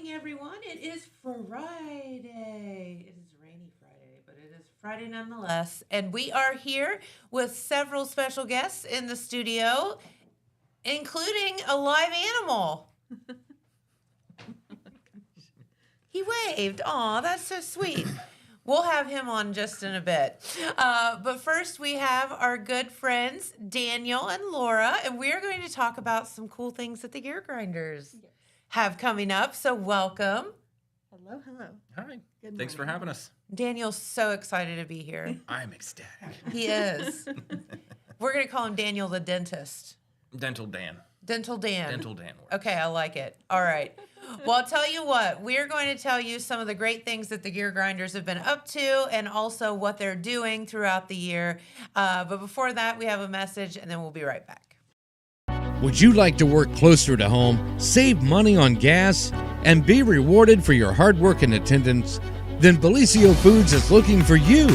Everyone. It is Friday. It is a rainy Friday, but it is Friday nonetheless. And we are here with several special guests in the studio, including a live animal. He waved. Aw, that's so sweet. We'll have him on just in a bit. But first, we have our good friends, Daniel and Laura, and we're going to talk about some cool things that the Gear Grinders have coming up. So welcome. Hello. Hi. Good Thanks for morning. having us. Daniel's so excited to be here. I'm ecstatic. He is. We're going to call him Daniel the dentist. Dental Dan. Dental Dan. Dental Dan works. Okay, I like it. All right. Well, I'll tell you what, we're going to tell you some of the great things that the Gear Grinders have been up to and also what they're doing throughout the year. But before that, we have a message, and then we'll be right back. Would you like to work closer to home, save money on gas, and be rewarded for your hard work and attendance? Then Bellisio Foods is looking for you.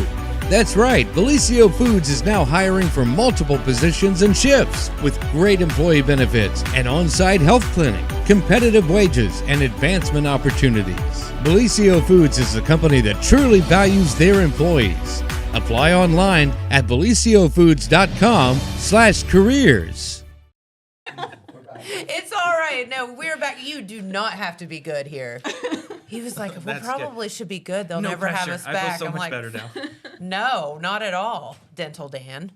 That's right, Bellisio Foods is now hiring for multiple positions and shifts with great employee benefits, an on-site health clinic, competitive wages, and advancement opportunities. Bellisio Foods is a company that truly values their employees. Apply online at BellisioFoods.com/careers. It's all right. No, we're back. You do not have to be good here. He was like, we That's probably should be good. They'll No never have pressure. us back. I feel so I'm much like, better now. no, not at all, Dental Dan.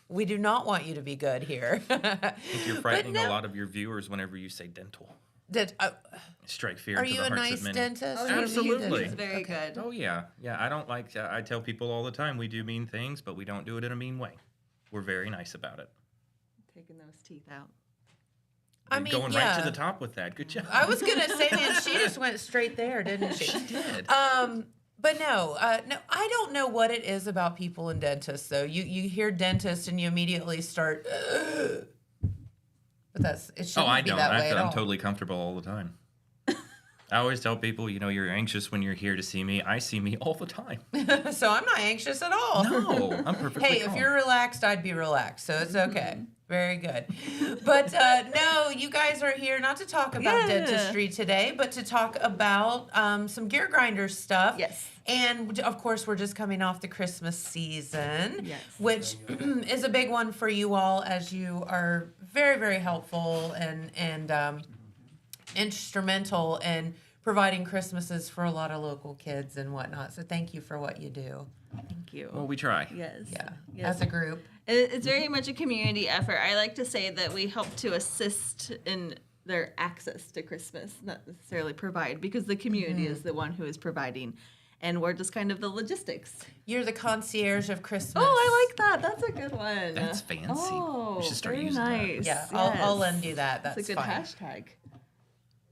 We do not want you to be good here. I think you're frightening no. a lot of your viewers whenever you say dental. Are Strike fear into you the a hearts nice of many. dentist? Oh, What do you Absolutely. do? He's very good. Oh, yeah. Yeah, I don't like I tell people all the time we do mean things, but we don't do it in a mean way. We're very nice about it. Taking those teeth out. I You're mean, going yeah. right to the top with that. Good job. I was gonna say, man, she just went straight there, didn't she? She did. But no, I don't know what it is about people and dentists. Though you hear dentist and you immediately start. But it shouldn't I be don't. that way at I'm all. totally comfortable all the time. I always tell people, you're anxious when you're here to see me. I see me all the time. So I'm not anxious at all. No, I'm perfectly Hey, calm. if you're relaxed, I'd be relaxed. So it's okay. Very good. But no, you guys are here not to talk about dentistry today, but to talk about some Gear Grinder stuff. Yes. And of course, we're just coming off the Christmas season, Yes. which is a big one for you all, as you are very, very helpful and instrumental in providing Christmases for a lot of local kids and whatnot. So thank you for what you do. Thank you. Well, we try. Yes. Yeah, Yes. as a group. It's very much a community effort. I like to say that we help to assist in their access to Christmas, not necessarily provide, because the community is the one who is providing. And we're just kind of the logistics. You're the concierge of Christmas. Oh, I like that. That's a good one. That's fancy. Oh, We should start very using that. nice. Yeah, Yes. I'll lend you that. That's That's a good fine. hashtag.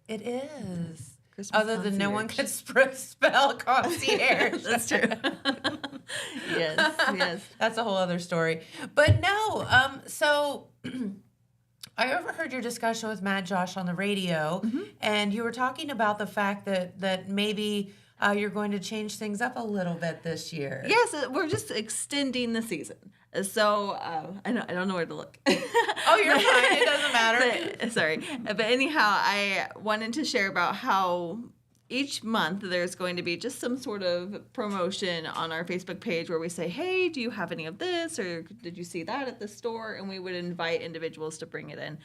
It is. Christmas Other than no one concierge. could spell concierge. That's true. yes. That's a whole other story. But no, so I overheard your discussion with Mad Josh on the radio, and you were talking about the fact that maybe you're going to change things up a little bit this year. Yes, we're just extending the season. So I don't know where to look. Oh, you're fine. It doesn't matter. But, sorry. But anyhow, I wanted to share about how each month there's going to be just some sort of promotion on our Facebook page where we say, hey, do you have any of this? Or did you see that at the store? And we would invite individuals to bring it in.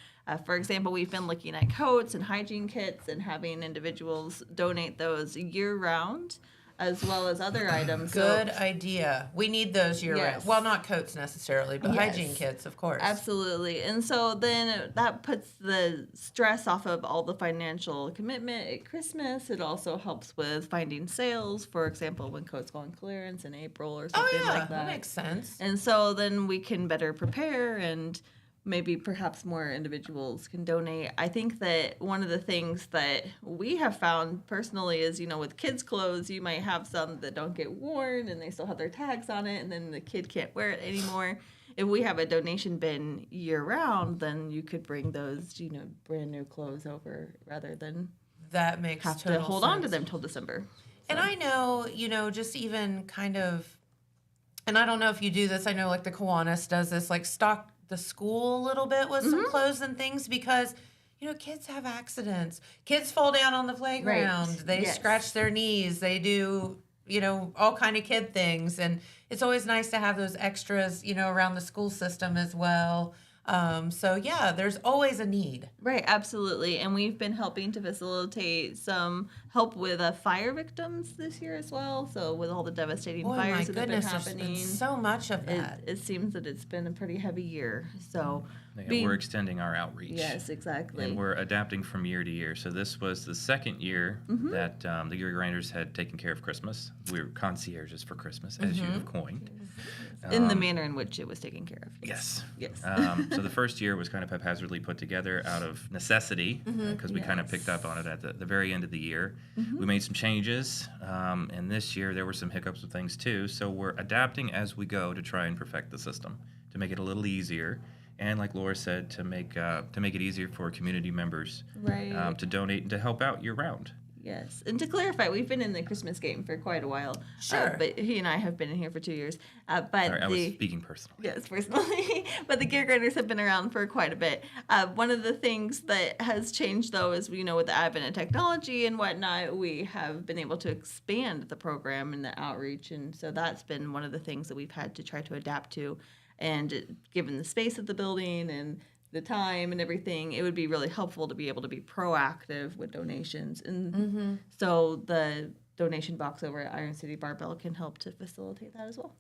For example, we've been looking at coats and hygiene kits and having individuals donate those year round, as well as other items. Good idea. We need those year round. Yes. Well, not coats necessarily, but Yes. hygiene kits, of course. Absolutely. And so then that puts the stress off of all the financial commitment at Christmas. It also helps with finding sales, for example, when coats go on clearance in April or Oh, something yeah. like that. Makes sense. And so then we can better prepare and maybe perhaps more individuals can donate. I think that one of the things that we have found personally is, with kids' clothes, you might have some that don't get worn and they still have their tags on it, and then the kid can't wear it anymore. If we have a donation bin year round, then you could bring those, brand new clothes over rather than That makes have total to hold on to sense. them till December. And I know, just even kind of, and I don't know if you do this, I know like the Kiwanis does this, like stock the school a little bit with some clothes and things, because kids have accidents. Kids fall down on the playground. Right. They Yes. scratch their knees. They do, all kind of kid things. And it's always nice to have those extras, around the school system as well. So yeah, there's always a need. Right, absolutely. And we've been helping to facilitate some help with fire victims this year as well. So with all the devastating Boy, my fires that have been goodness, there's happening, been so much of that. it seems that it's been a pretty heavy year. So Yeah, we're extending our outreach. yes, exactly. And we're adapting from year to year. So this was the second year that the Gear Grinders had taken care of Christmas. We were concierges for Christmas, as you have coined. in the manner in which it was taken care of. Yes. Yes. So the first year was kind of haphazardly put together out of necessity because we kind of picked up on it at the very end of the year. We made some changes, and this year there were some hiccups with things too. So we're adapting as we go to try and perfect the system to make it a little easier. And like Laura said, to make it easier for community members Right. to donate and to help out year round. Yes, and to clarify, we've been in the Christmas game for quite a while. Sure. But he and I have been in here for 2 years. But Sorry, I was speaking personally. Yes, personally. But the Gear Grinders have been around for quite a bit. One of the things that has changed, though, is, with the advent of technology and whatnot, we have been able to expand the program and the outreach. And so that's been one of the things that we've had to try to adapt to. And given the space of the building and the time and everything, it would be really helpful to be able to be proactive with donations. And so the donation box over at Iron City Barbell can help to facilitate that as well.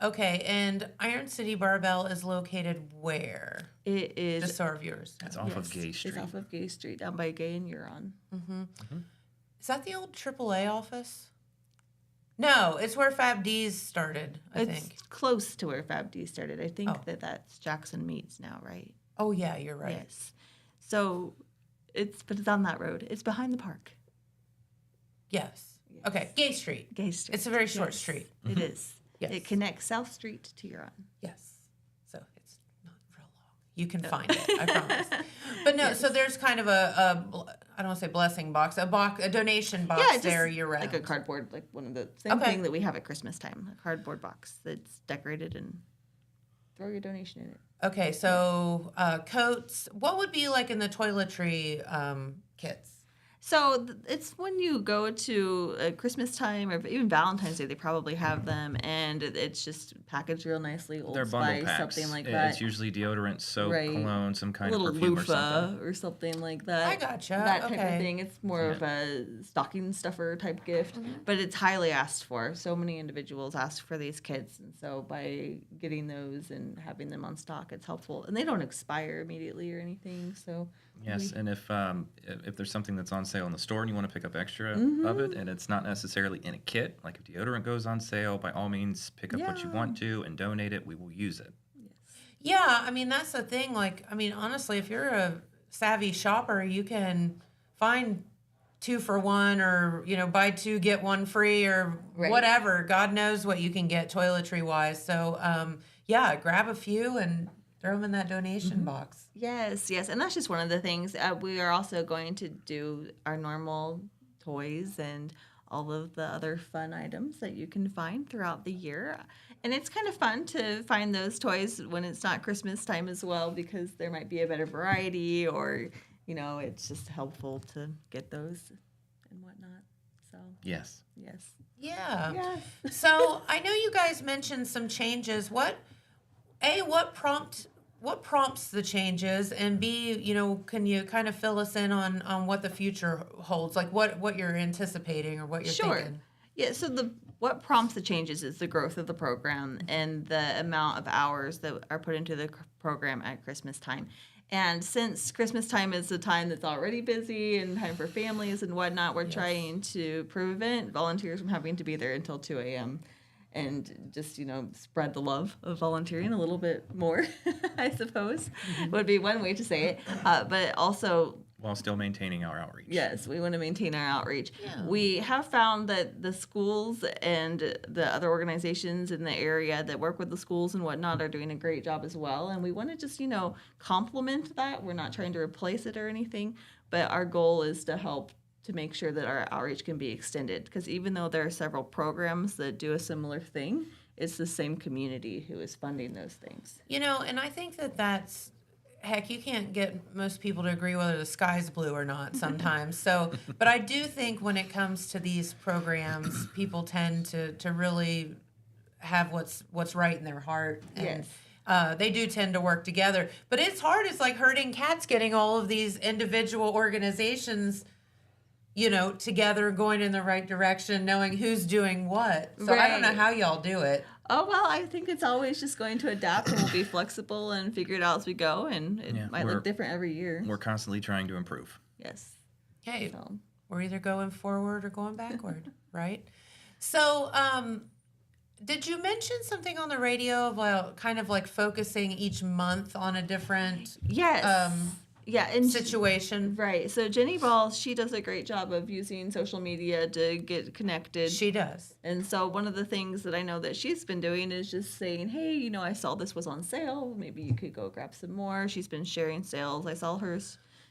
Okay, and Iron City Barbell is located where? It is Just so our viewers know. It's off of Gay Street. It's off of Gay Street, down by Gay and Huron. Is that the old AAA office? No, it's where Fab D's started, I It's think. close to where Fab D started. I think Oh. that's Jackson Meats now, right? Oh, yeah, you're right. Yes. So it's on that road. It's behind the park. Yes. Okay, Gay Street. Gay Street. It's a very short Yes, street. It is. Yes. It connects South Street to Huron. Yes. So it's not real long. You can find it, I promise. But no, so there's kind of I don't want to say blessing box, a donation box just there year round. like a cardboard, like one of the same Okay. thing that we have at Christmas time. A cardboard box that's decorated and throw your donation in it. Okay, so coats. What would be like in the toiletry kits? So it's when you go to Christmas time or even Valentine's Day, they probably have them, and it's just packaged real nicely. Old They're bundle Spice, packs. something like Yeah, that. It's usually deodorant, soap, Right. cologne, some kind a little of perfume or loofah something. or something like that. I gotcha. That type Okay. of thing. It's more of a stocking stuffer type gift, but it's highly asked for. So many individuals ask for these kits, and so by getting those and having them on stock, it's helpful. And they don't expire immediately or anything. So Yes, and if there's something that's on sale in the store and you want to pick up extra Mm-hmm. of it, and it's not necessarily in a kit, like if deodorant goes on sale, by all means pick up what you Yeah. want to and donate it. We will use it. Yeah, I mean that's the thing. Like, I mean, honestly, if you're a savvy shopper, you can find 2 for $1, or buy 2 get 1 free, or Right. whatever. God knows what you can get toiletry wise. So yeah, grab a few and throw them in that donation box. yes, and that's just one of the things. We are also going to do our normal toys and all of the other fun items that you can find throughout the year. And it's kind of fun to find those toys when it's not Christmas time as well, because there might be a better variety, or, it's just helpful to get those and whatnot. So, Yes. yes. Yeah. Yes. So I know you guys mentioned some changes. What prompts the changes, and B, can you kind of fill us in on what the future holds, like what you're anticipating or what you're thinking? Yeah, so what prompts the changes is the growth of the program and the amount of hours that are put into the program at Christmas time. And since Christmas time is the time that's already busy and time for families and whatnot, we're trying to prevent volunteers from having to be there until 2 a.m. and just, spread the love of volunteering a little bit more, I suppose, would be one way to say it. But also, While still maintaining our outreach. yes, we want to maintain our outreach. Yeah. We have found that the schools and the other organizations in the area that work with the schools and whatnot are doing a great job as well. And we want to just, complement that. We're not trying to replace it or anything, but our goal is to help to make sure that our outreach can be extended. Because even though there are several programs that do a similar thing, it's the same community who is funding those things. And I think that's heck, you can't get most people to agree whether the sky's blue or not sometimes. So, but I do think when it comes to these programs, people tend to really have what's right in their heart. And they do tend to work together. But it's hard. It's like herding cats, getting all of these individual organizations, together, going in the right direction, knowing who's doing what. So I don't know how y'all do it. Oh, well, I think it's always just going to adapt, and we'll be flexible and figure it out as we go, and it might look different every year. We're constantly trying to improve. Yes. Hey, we're either going forward or going backward, right? So, did you mention something on the radio about kind of like focusing each month on a different situation? Right. So Jenny Ball, she does a great job of using social media to get connected. She does. And so one of the things that I know that she's been doing is just saying, hey, I saw this was on sale. Maybe you could go grab some more. She's been sharing sales. I saw her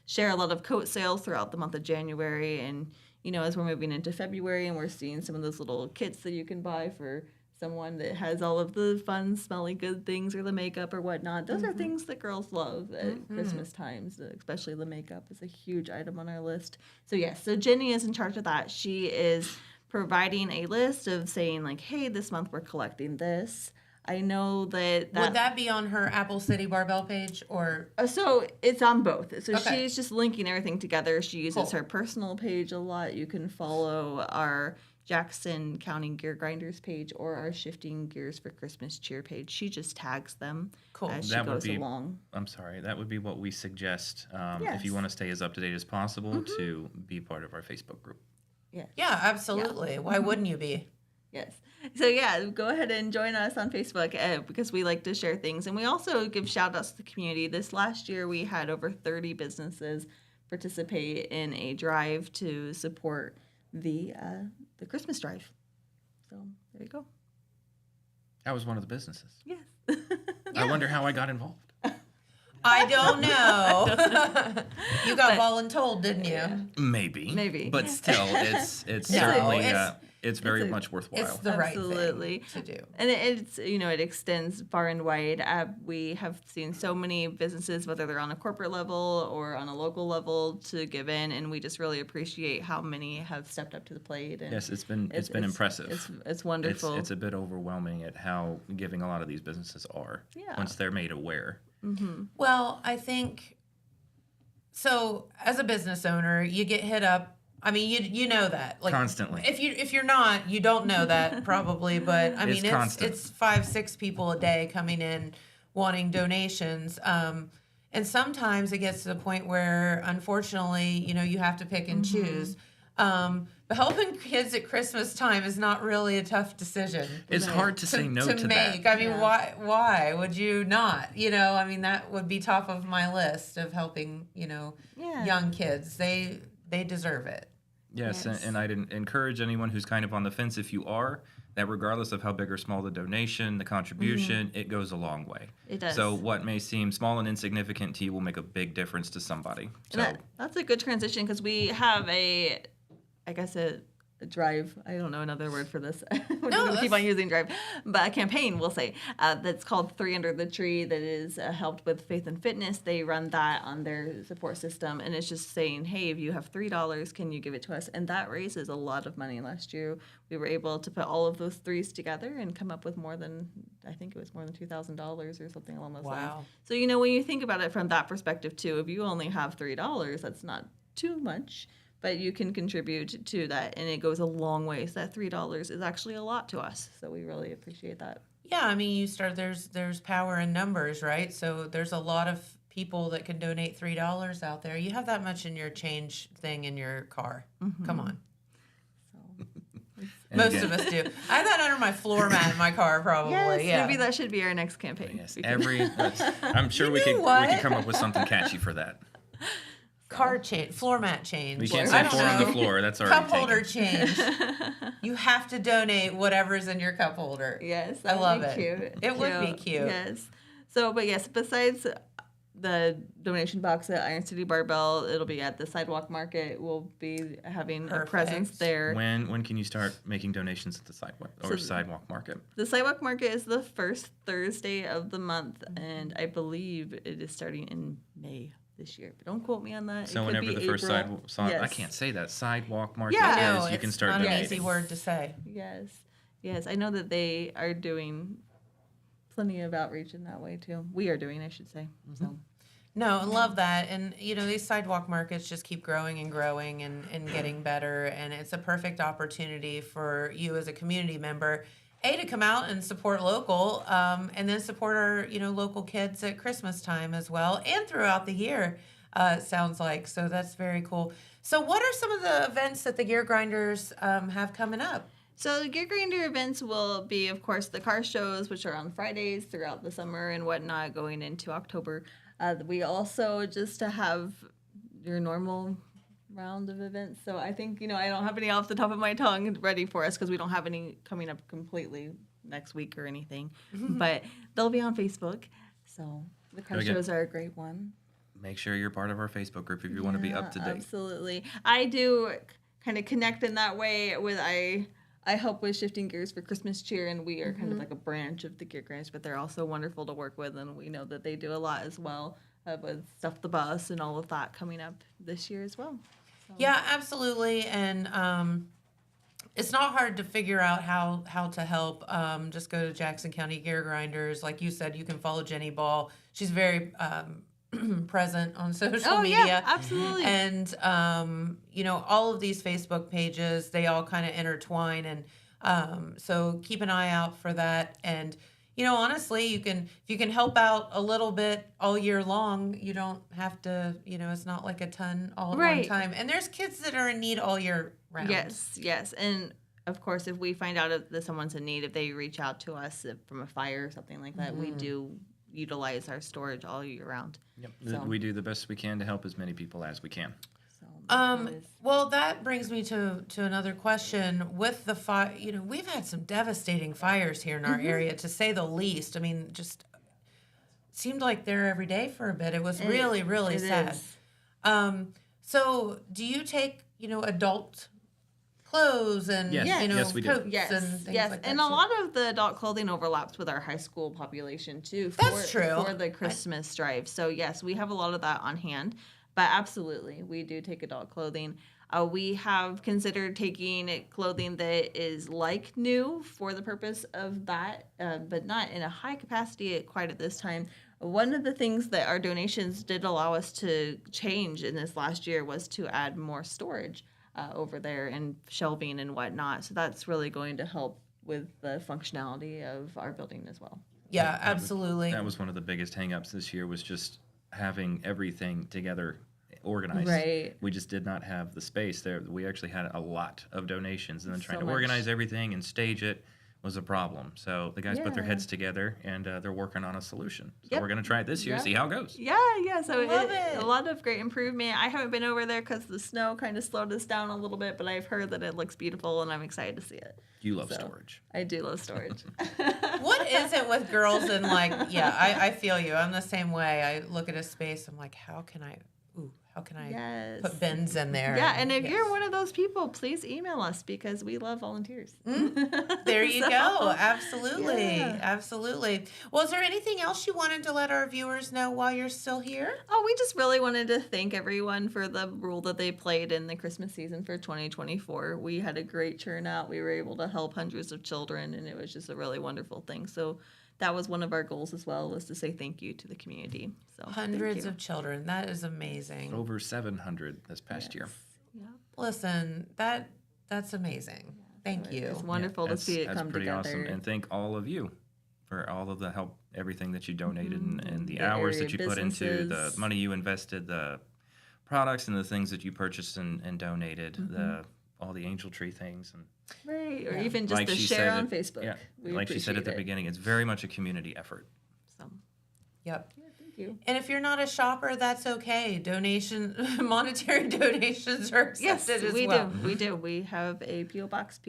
share a lot of coat sales throughout the month of January. And, as we're moving into February and we're seeing some of those little kits that you can buy for someone that has all of the fun, smelly good things or the makeup or whatnot. Those are things that girls love at Christmas times, especially the makeup is a huge item on our list. So so Jenny is in charge of that. She is providing a list of saying like, hey, this month we're collecting this. I know that would that be on her Apple City Barbell page or? So it's on both. So she's just linking everything together. She uses her personal page a lot. You can follow our Jackson County Gear Grinders page or our Shifting Gears for Christmas cheer page. She just tags them as she goes along. I'm sorry, that would be what we suggest if you want to stay as up to date as possible to be part of our Facebook group. Yes. Yeah, absolutely. Yeah. Why wouldn't you be? Yes. So go ahead and join us on Facebook because we like to share things. And we also give shout outs to the community. This last year we had over 30 businesses participate in a drive to support the Christmas drive. So there you go. That was one of the businesses. Yes. I wonder how I got involved. I don't know. You got voluntold, didn't you? Maybe. But still, it's certainly it's very much worthwhile. It's the right thing to do. And it's it extends far and wide. We have seen so many businesses, whether they're on a corporate level or on a local level, to give in, and we just really appreciate how many have stepped up to the plate. And yes, it's been impressive. It's wonderful. It's a bit overwhelming at how giving a lot of these businesses are once they're made aware. Mm-hmm. Well, I think so. As a business owner, you get hit up. I mean, you know that constantly. If you're not, you don't know that probably. But I mean, it's 5-6 people a day coming in wanting donations, and sometimes it gets to the point where, unfortunately, you have to pick and choose. But helping kids at Christmas time is not really a tough decision. It's hard to say no to make. that. I mean, why would you not? I mean, that would be top of my list of helping, young kids. They deserve it. Yes. And I'd encourage anyone who's kind of on the fence, if you are, that regardless of how big or small the donation, the contribution, it goes a long way. It does. So what may seem small and insignificant to you will make a big difference to somebody. So that's a good transition because we have a drive. I don't know another word for this. We're going to keep on using drive. But a campaign, we'll say, that's called 3 Under the Tree that is helped with Faith and Fitness. They run that on their support system. And it's just saying, hey, if you have $3, can you give it to us? And that raises a lot of money. Last year, we were able to put all of those threes together and come up with more than $2,000 or something along those lines. So, when you think about it from that perspective, too, if you only have $3, that's not too much. But you can contribute to that, and it goes a long way. So that $3 is actually a lot to us. So we really appreciate that. Yeah, I mean, there's power in numbers, right? So there's a lot of people that can donate $3 out there. You have that much in your change thing in your car. Come on. Most of us do. I have that under my floor mat in my car, probably. Yes, maybe that should be our next campaign. Yes, I'm sure we could come up with something catchy for that. Car change, floor mat change. We can't say floor on the floor. That's already cup holder change. You have to donate whatever's in your cup holder. Yes, I love it. Cute. It would be cute. Yes. So, but yes, besides the donation box at Iron City Barbell. It'll be at the Sidewalk Market. We'll be having a presence Perfect. there. When can you start making donations at the sidewalk market? The Sidewalk Market is the first Thursday of the month, and I believe it is starting in May this year. But don't quote me on that. So It could whenever be the first April. I Yes. can't say that, sidewalk market Yeah. is, No, you can it's start not an donating. easy word to say. Yes. I know that they are doing plenty of outreach in that way too. We are doing, I should say. So. No, I love that. And, these sidewalk markets just keep growing and growing and getting better. And it's a perfect opportunity for you as a community member, to come out and support local, and then support our, local kids at Christmas time as well and throughout the year, it sounds like. So that's very cool. So what are some of the events that the Gear Grinders have coming up? So the Gear Grinder events will be, of course, the car shows, which are on Fridays throughout the summer and whatnot, going into October. We also just to have your normal round of events. So I think, I don't have any off the top of my tongue ready for us because we don't have any coming up completely next week or anything. But they'll be on Facebook. So the car shows are a great one. Make sure you're part of our Facebook group if you want to be up to date. Absolutely. I do kind of connect in that way with I help with Shifting Gears for Christmas Cheer, and we are kind of like a branch of the Gear Grinders, but they're also wonderful to work with, and we know that they do a lot as well with Stuff the Bus and all of that coming up this year as well. So. Yeah, absolutely. And it's not hard to figure out how to help. Just go to Jackson County Gear Grinders. Like you said, you can follow Jenny Ball. She's very present on social media. Yeah, absolutely. And, all of these Facebook pages, they all kind of intertwine. And so keep an eye out for that. And, honestly, if you can help out a little bit all year long, you don't have to, it's not like a ton all at one time. And there's kids that are in need all year round. Yes. And, of course, if we find out that someone's in need, if they reach out to us from a fire or something like that, we do utilize our storage all year round. Yep. So. We do the best we can to help as many people as we can. Well, that brings me to another question. With the fire, we've had some devastating fires here in our area, to say the least. I mean, just seemed like they're every day for a bit. It was really, really sad. So do you take, adult clothes and, Yes, we do. coats and things like that? And a lot of the adult clothing overlaps with our high school population too. That's true. For the Christmas drive. So yes, we have a lot of that on hand. But absolutely, we do take adult clothing. We have considered taking clothing that is like new for the purpose of that, but not in a high capacity quite at this time. One of the things that our donations did allow us to change in this last year was to add more storage over there and shelving and whatnot. So that's really going to help with the functionality of our building as well. Yeah, absolutely. That was one of the biggest hang-ups this year, was just having everything together organized. Right. We just did not have the space there. We actually had a lot of donations, and then trying to much. organize everything and stage it was a problem. So the guys put their Yeah. heads together, and they're working on a solution. So Yep. we're going to try it this year, Yep. see how it goes. Yeah. So Love it. a lot of great improvement. I haven't been over there because the snow kind of slowed us down a little bit, but I've heard that it looks beautiful, and I'm excited to see it. You love So. storage. I do love storage. What is it with girls and I feel you. I'm the same way. I look at a space, I'm like, how can I Yes. put bins in there? Yeah, and if you're one of those people, please email us because we love volunteers. There you So, go. Absolutely. yeah. Absolutely. Well, is there anything else you wanted to let our viewers know while you're still here? Oh, we just really wanted to thank everyone for the role that they played in the Christmas season for 2024. We had a great turnout. We were able to help hundreds of children, and it was just a really wonderful thing. So that was one of our goals as well, was to say thank you to the community. So thank Hundreds you. of children. That is amazing. Over 700 this past year. Yeah. Listen, that's amazing. Thank you. It's wonderful to That's- see it that's come pretty together. awesome. And thank all of you for all of the help, everything that you donated, and the The hours area that you put into the businesses. money you invested, the products and the things that you purchased and donated, all the angel tree things. And Right, or even just the she share said on it- Facebook. Yeah, We like she said at the appreciate it. beginning, it's very much a community effort. So, Yep. yeah, thank you. And if you're not a shopper, that's okay. Monetary donations are Yes, accepted as we well. do. We do. We have a P.O. Box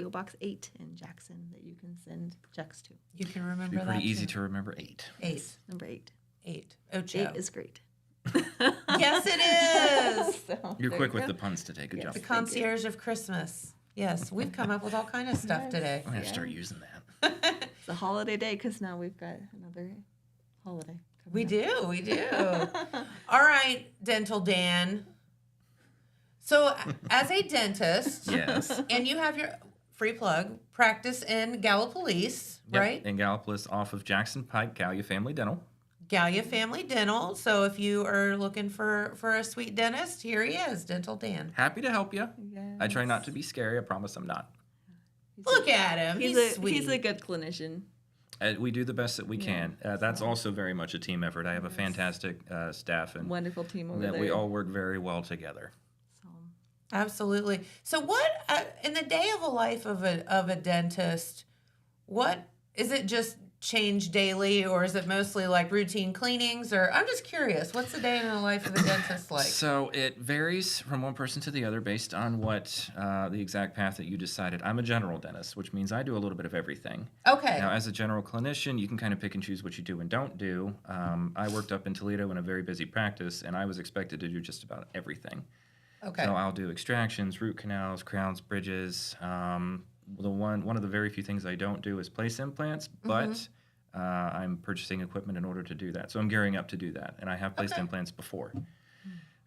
8 in Jackson that you can send checks to. You can It'd remember be that pretty easy too. to remember 8. Eight. Number 8. 8. Ocho. 8 is great. Yes, it is. So, You're there quick you with go. the puns today. Good Yes. job. The concierge of Christmas. Yes, we've come up with all kind of stuff today. I'm going to start using that. It's a holiday day because now we've got another holiday. We coming up. do, we do. All right, Dental Dan. So, as a dentist, Yes. and you have your free plug practice in Gallipolis, Yep, right? in Gallipolis off of Jackson Pike, Gallia Family Dental. Gallia Family Dental. So, if you are looking for a sweet dentist, here he is, Dental Dan. Happy to help you. Yes. I try not to be scary. I promise I'm not. Look at him. He's sweet. He's a good clinician. We do the best that we can. That's also very much a team effort. I have a fantastic staff, and Wonderful team over that there. we all work very well together. So, Absolutely. So, what in the day of a life of a dentist? What is it? Just change daily, or is it mostly like routine cleanings? Or I'm just curious. What's the day in the life of a dentist like? So it varies from one person to the other based on what the exact path that you decided. I'm a general dentist, which means I do a little bit of everything. Okay. Now, as a general clinician, you can kind of pick and choose what you do and don't do. I worked up in Toledo in a very busy practice, and I was expected to do just about everything. Okay. So I'll do extractions, root canals, crowns, bridges. One of the very few things I don't do is place implants, but I'm purchasing equipment in order to do that. So I'm gearing up to do that, and I have placed implants before.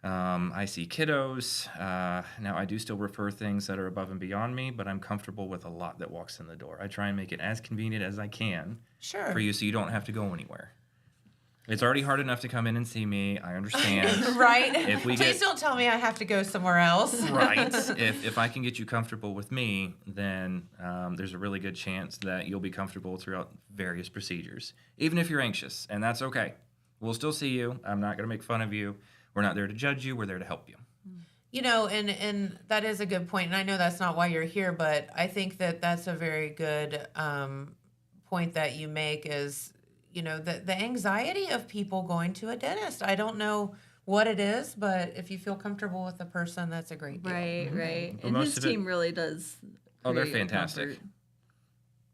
I see kiddos. Now, I do still refer things that are above and beyond me, but I'm comfortable with a lot that walks in the door. I try and make it as convenient as I can Sure. for you so you don't have to go anywhere. It's already hard enough to come in and see me. I understand. Right. If we Please get- don't tell me I have to go somewhere else. Right. If I can get you comfortable with me, then there's a really good chance that you'll be comfortable throughout various procedures, even if you're anxious, and that's okay. We'll still see you. I'm not going to make fun of you. We're not there to judge you. We're there to help you. You know, and that is a good point, and I know that's not why you're here, but I think that that's a very good point that you make is, you know, the anxiety of people going to a dentist. I don't know what it is, but if you feel comfortable with the person, that's a great deal. right, right. Well, And most his of it- team really does. Oh, they're create fantastic. comfort.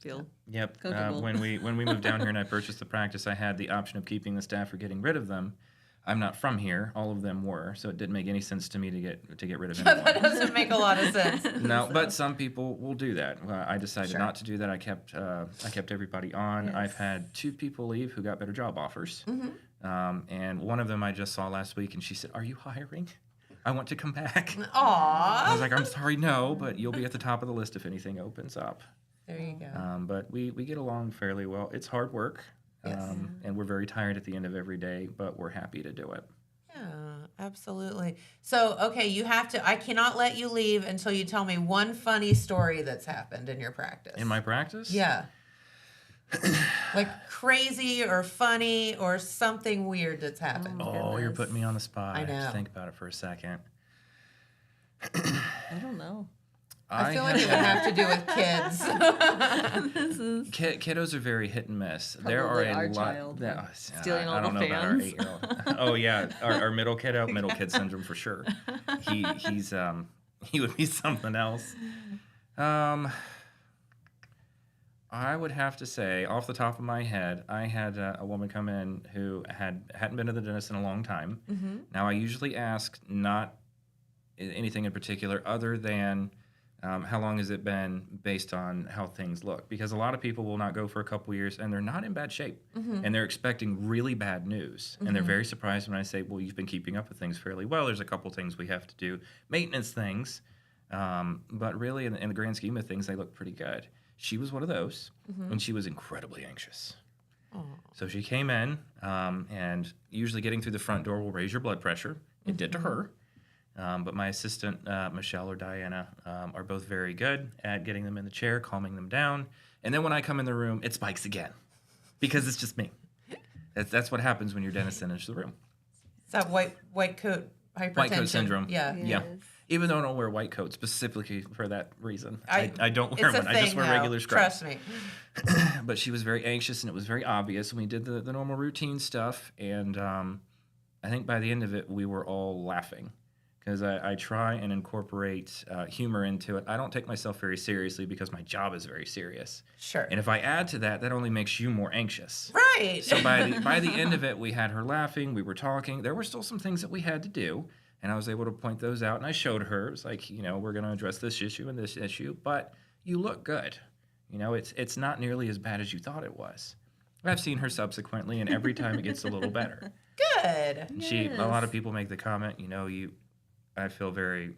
Feel Yep. Comfortable. When we moved down here and I purchased the practice, I had the option of keeping the staff or getting rid of them. I'm not from here. All of them were, so it didn't make any sense to me to get rid of That anyone. doesn't make a lot of sense. No, but some people will do that. I decided Sure. not to do that. I kept everybody on. Yes. I've had 2 people leave who got better job offers, Mm-hmm. and one of them I just saw last week, and she said, "Are you hiring? I want to come back." I Aw. was like, "I'm sorry, no, but you'll be at the top of the list if anything opens up." There you go. But we get along fairly well. It's hard work, Yes. and we're very tired at the end of every day, but we're happy to do it. Yeah, absolutely. So, okay, I cannot let you leave until you tell me one funny story that's happened in your practice. In my practice? Yeah. Like crazy or funny or something weird that's happened. Oh, you're Goodness. putting me on the spot. I have know. to think about it for a second. I don't know. I feel like it would have to do with kids. This is Kiddos are very hit and miss. There are Probably a our lot. child, stealing I all don't the know about our fans. 8-year-old. Oh yeah, our middle kid syndrome for sure. He would be something else. I would have to say, off the top of my head, I had a woman come in who hadn't been to the dentist in a long time. Mm-hmm. Now I usually ask not anything in particular other than how long has it been based on how things look, because a lot of people will not go for a couple years and they're not in bad shape and they're expecting really bad news and they're very surprised when I say, well, you've been keeping up with things fairly well. There's a couple things we have to do, maintenance things, but really in the grand scheme of things, they look pretty good. She was one of those and she was incredibly anxious. So she came in, and usually getting through the front door will raise your blood pressure. It did to her. But my assistant, Michelle or Diana, are both very good at getting them in the chair, calming them down. And then when I come in the room, it spikes again because it's just me. That's what happens when your dentist enters the room. It's that white coat hypertension. White coat syndrome. Yeah. Yes. Yeah. Even though I don't wear white coats specifically for that reason. I don't wear It's a one. thing I just wear now, regular scrubs. Trust me. But she was very anxious, and it was very obvious. And we did the normal routine stuff. And I think by the end of it, we were all laughing because I try and incorporate humor into it. I don't take myself very seriously because my job is very serious. Sure. And if I add to that, that only makes you more anxious. Right. So by the end of it, we had her laughing, we were talking. There were still some things that we had to do, and I was able to point those out. And I showed her, it's like, we're going to address this issue and this issue, but you look good. It's not nearly as bad as you thought it was. I've seen her subsequently, and every time it gets a little better. Good. A lot of people make the comment, I feel very,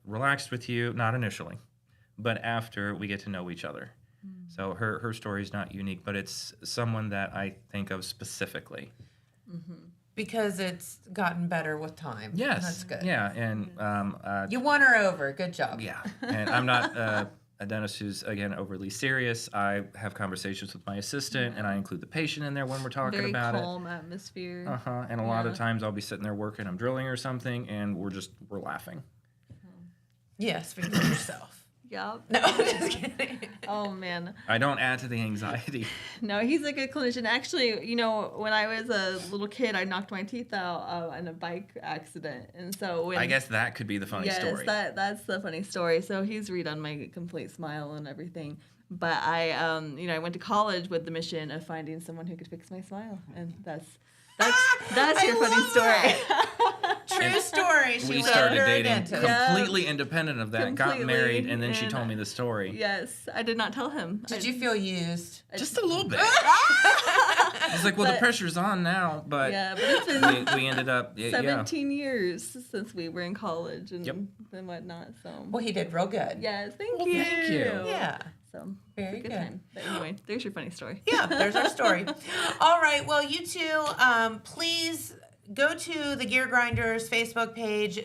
relaxed with you, not initially, but after we get to know each other. So her story is not unique, but it's someone that I think of specifically. Because it's gotten better with time. Yes. That's good. Yeah, and You won her over. Good job. yeah, and I'm not a dentist who's, again, overly serious. I have conversations with my assistant, and I include the patient in there when we're talking Very about it. calm atmosphere. And a lot of times I'll be sitting there working, I'm drilling or something, and we're laughing. Yeah, speak for yourself. Yep. No, I'm just kidding. Oh, man. I don't add to the anxiety. No, he's a good clinician. Actually, when I was a little kid, I knocked my teeth out in a bike accident. And so I guess that could be the funny story. Yes, that's the funny story. So he's redone my complete smile and everything. But I went to college with the mission of finding someone who could fix my smile. And that's your funny story. True story. She We went started under a dating dentist. completely independent of that, got Completely, married, and then she and told me the story. Yes, I did not tell him. Did you feel used? Just a little bit. It's like, well, the pressure's on now, but Yeah, but it's been we ended up, 17 years since we were in college and Yep. and whatnot. So Well, he did real good. yes, thank Well, you. thank you. Yeah. So Very it's a good. time. But anyway, there's your funny story. Yeah, there's our story. All right. Well, you two, please go to the Gear Grinders Facebook page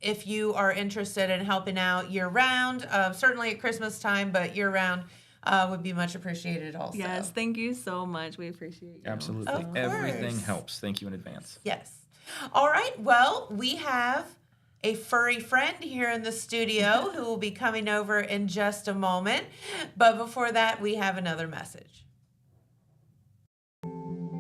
if you are interested in helping out year round. Certainly at Christmas time, but year round would be much appreciated also. Yes, thank you so much. We appreciate you. Absolutely. Of course. Everything helps. Thank you in advance. Yes. All right. Well, we have a furry friend here in the studio who will be coming over in just a moment. But before that, we have another message.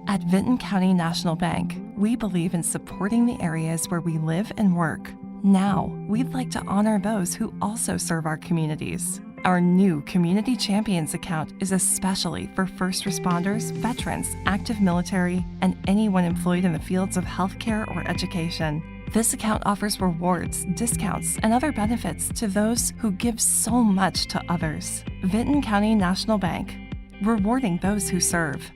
At Vinton County National Bank, we believe in supporting the areas where we live and work. Now, we'd like to honor those who also serve our communities. Our new Community Champions account is especially for first responders, veterans, active military, and anyone employed in the fields of healthcare or education. This account offers rewards, discounts, and other benefits to those who give so much to others. Vinton County National Bank, rewarding those who serve.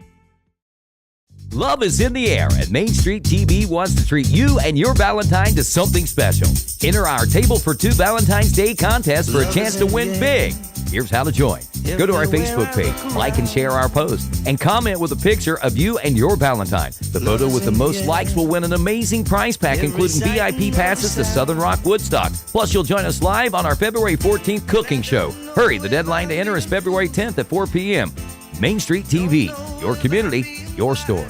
Love is in the air, and Main Street TV wants to treat you and your Valentine to something special. Enter our Table for Two Valentine's Day contest for a chance to win big. Here's how to join. Go to our Facebook page, like and share our post, and comment with a picture of you and your Valentine. The photo with the most likes will win an amazing prize pack, including VIP passes to Southern Rock Woodstock. Plus, you'll join us live on our February 14th cooking show. Hurry, the deadline to enter is February 10th at 4 p.m. Main Street TV, your community, your story.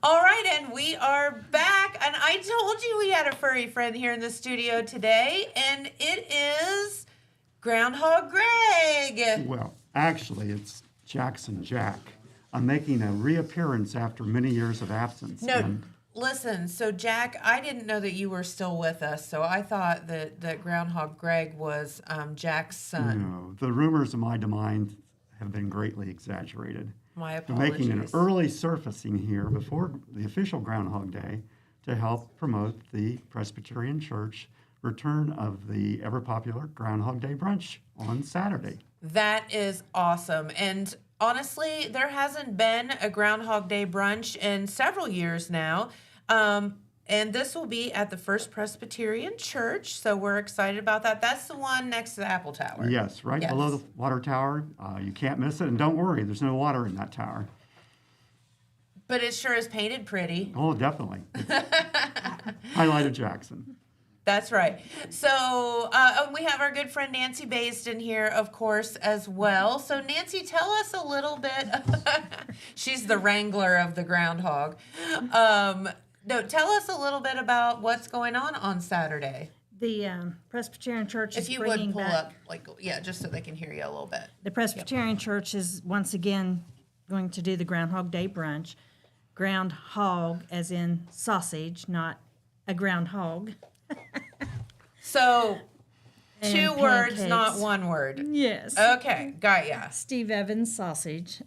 All right, and we are back. And I told you we had a furry friend here in the studio today, and it is Groundhog Greg. Well, actually, it's Jackson Jack. I'm making a reappearance after many years of absence. No, and listen, so Jack, I didn't know that you were still with us, so I thought that Groundhog Greg was Jack's son. no, the rumors of my demise have been greatly exaggerated. My I'm apologies. making an early surfacing here before the official Groundhog Day to help promote the Presbyterian Church return of the ever-popular Groundhog Day brunch on Saturday. That is awesome. And honestly, there hasn't been a Groundhog Day brunch in several years now. And this will be at the First Presbyterian Church, so we're excited about that. That's the one next to the Apple Tower. Yes, right Yes. below the water tower. You can't miss it, and don't worry, there's no water in that tower. But it sure is painted pretty. Oh, definitely. Highlight of Jackson. That's right. So we have our good friend Nancy Basden here, of course, as well. So Nancy, tell us a little bit. She's the wrangler of the groundhog. No, tell us a little bit about what's going on Saturday. The Presbyterian Church If is you bringing would pull back. up, just so they can hear you a little bit. The Presbyterian Church is once again going to do the Groundhog Day brunch. Groundhog, as in sausage, not a groundhog. So, And two words, not pancakes. one word. Yes. Okay, got ya. Steve Evans sausage.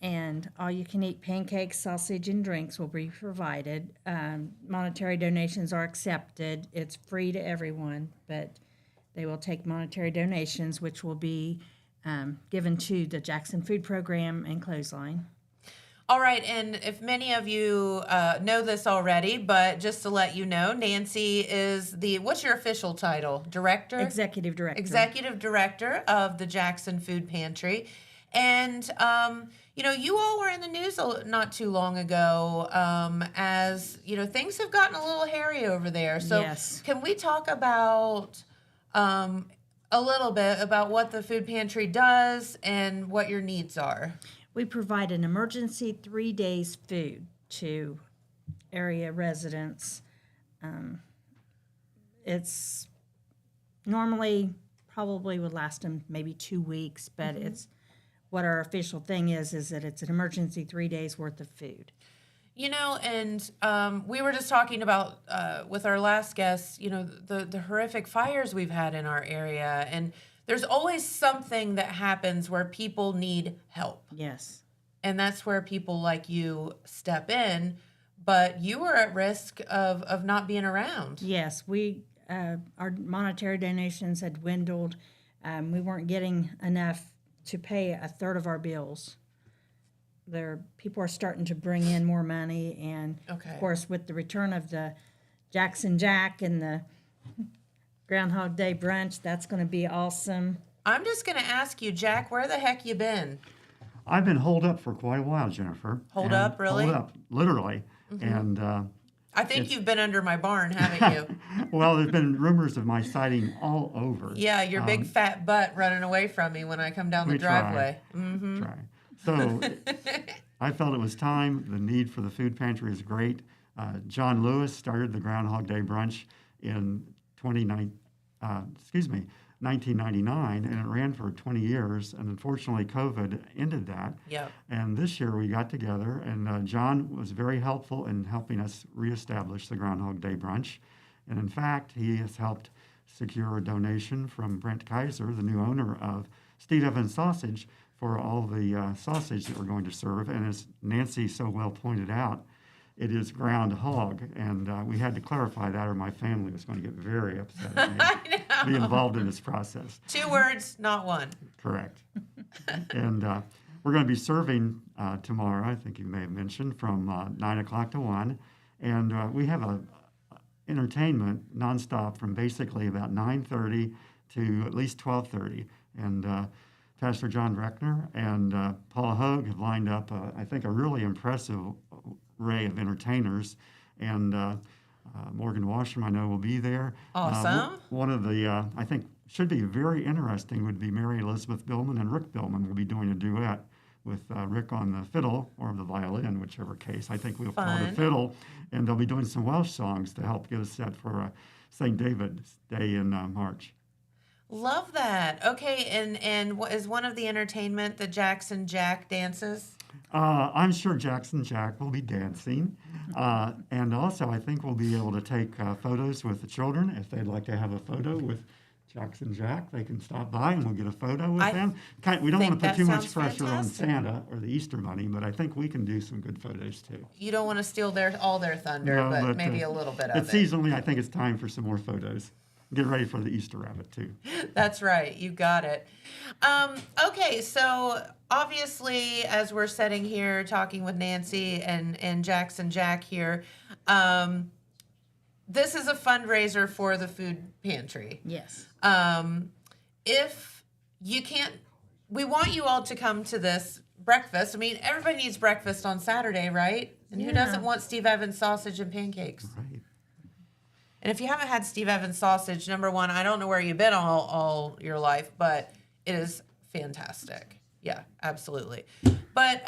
And all you can eat pancakes, sausage, and drinks will be provided. Monetary donations are accepted. It's free to everyone, but they will take monetary donations, which will be given to the Jackson Food Program and Clothesline. All right, and if many of you know this already, but just to let you know, Nancy is what's your official title? Director? Executive Director. Executive Director of the Jackson Food Pantry. And, you all were in the news not too long ago as, things have gotten a little hairy over there. So Yes. Can we talk about a little bit about what the food pantry does and what your needs are? We provide an emergency 3 days food to area residents. It's normally probably would last them maybe 2 weeks, but it's what our official thing is that it's an emergency 3 days worth of food. And we were just talking about with our last guest, the horrific fires we've had in our area. And there's always something that happens where people need help. Yes. And that's where people like you step in. But you were at risk of not being around. Yes, our monetary donations had dwindled. We weren't getting enough to pay a third of our bills. People are starting to bring in more money, and Okay. of course, with the return of the Jackson Jack and the Groundhog Day brunch, that's going to be awesome. I'm just going to ask you, Jack, where the heck you been? I've been holed up for quite a while, Jennifer. Holed up, really? Holed up, literally. And I think you've been under my barn, haven't you? well, there's been rumors of my sighting all over. Yeah, your big fat butt running away from me when I come down the We try. driveway. Try. So I felt it was time. The need for the food pantry is great. John Lewis started the Groundhog Day brunch in 1999, and it ran for 20 years. And unfortunately, COVID ended that. Yep. And this year we got together, and John was very helpful in helping us reestablish the Groundhog Day brunch. And in fact, he has helped secure a donation from Brent Kaiser, the new owner of Steve Evans Sausage, for all the sausage that we're going to serve. And as Nancy so well pointed out, it is Groundhog, and we had to clarify that or my family was going to get very upset at me to be involved in this process. 2 words, not one. Correct. And we're going to be serving tomorrow, I think you may have mentioned, from 9 o'clock to 1. And we have a entertainment nonstop from basically about 9:30 to at least 12:30. And Pastor John Reckner and Paul Hogue have lined up, I think, a really impressive array of entertainers. And Morgan Washam, I know, will be there. Awesome. One of the, I think, should be very interesting would be Mary Elizabeth Billman and Rick Billman will be doing a duet with Rick on the fiddle or the violin, whichever case. I think we'll call it a Fun. fiddle. And they'll be doing some Welsh songs to help get us set for St. David's Day in March. Love that. Okay, and what is one of the entertainment the Jackson Jack dances? I'm sure Jackson Jack will be dancing. And also, I think we'll be able to take photos with the children. If they'd like to have a photo with Jackson Jack, they can stop by and we'll get a photo with them. We don't want think to put that too much sounds pressure fantastic. on Santa or the Easter Bunny, but I think we can do some good photos too. You don't want to steal all their thunder, No, but maybe a little bit of it's it. seasonally, I think it's time for some more photos. Get ready for the Easter rabbit too. That's right. You got it. Okay, so obviously, as we're sitting here talking with Nancy and Jackson Jack here, this is a fundraiser for the food pantry. Yes. If you can't, we want you all to come to this breakfast. I mean, everybody needs breakfast on Saturday, right? And who doesn't want Steve Evans sausage and pancakes? Right. And if you haven't had Steve Evans sausage, number one, I don't know where you've been all your life, but it is fantastic. Yeah, absolutely. But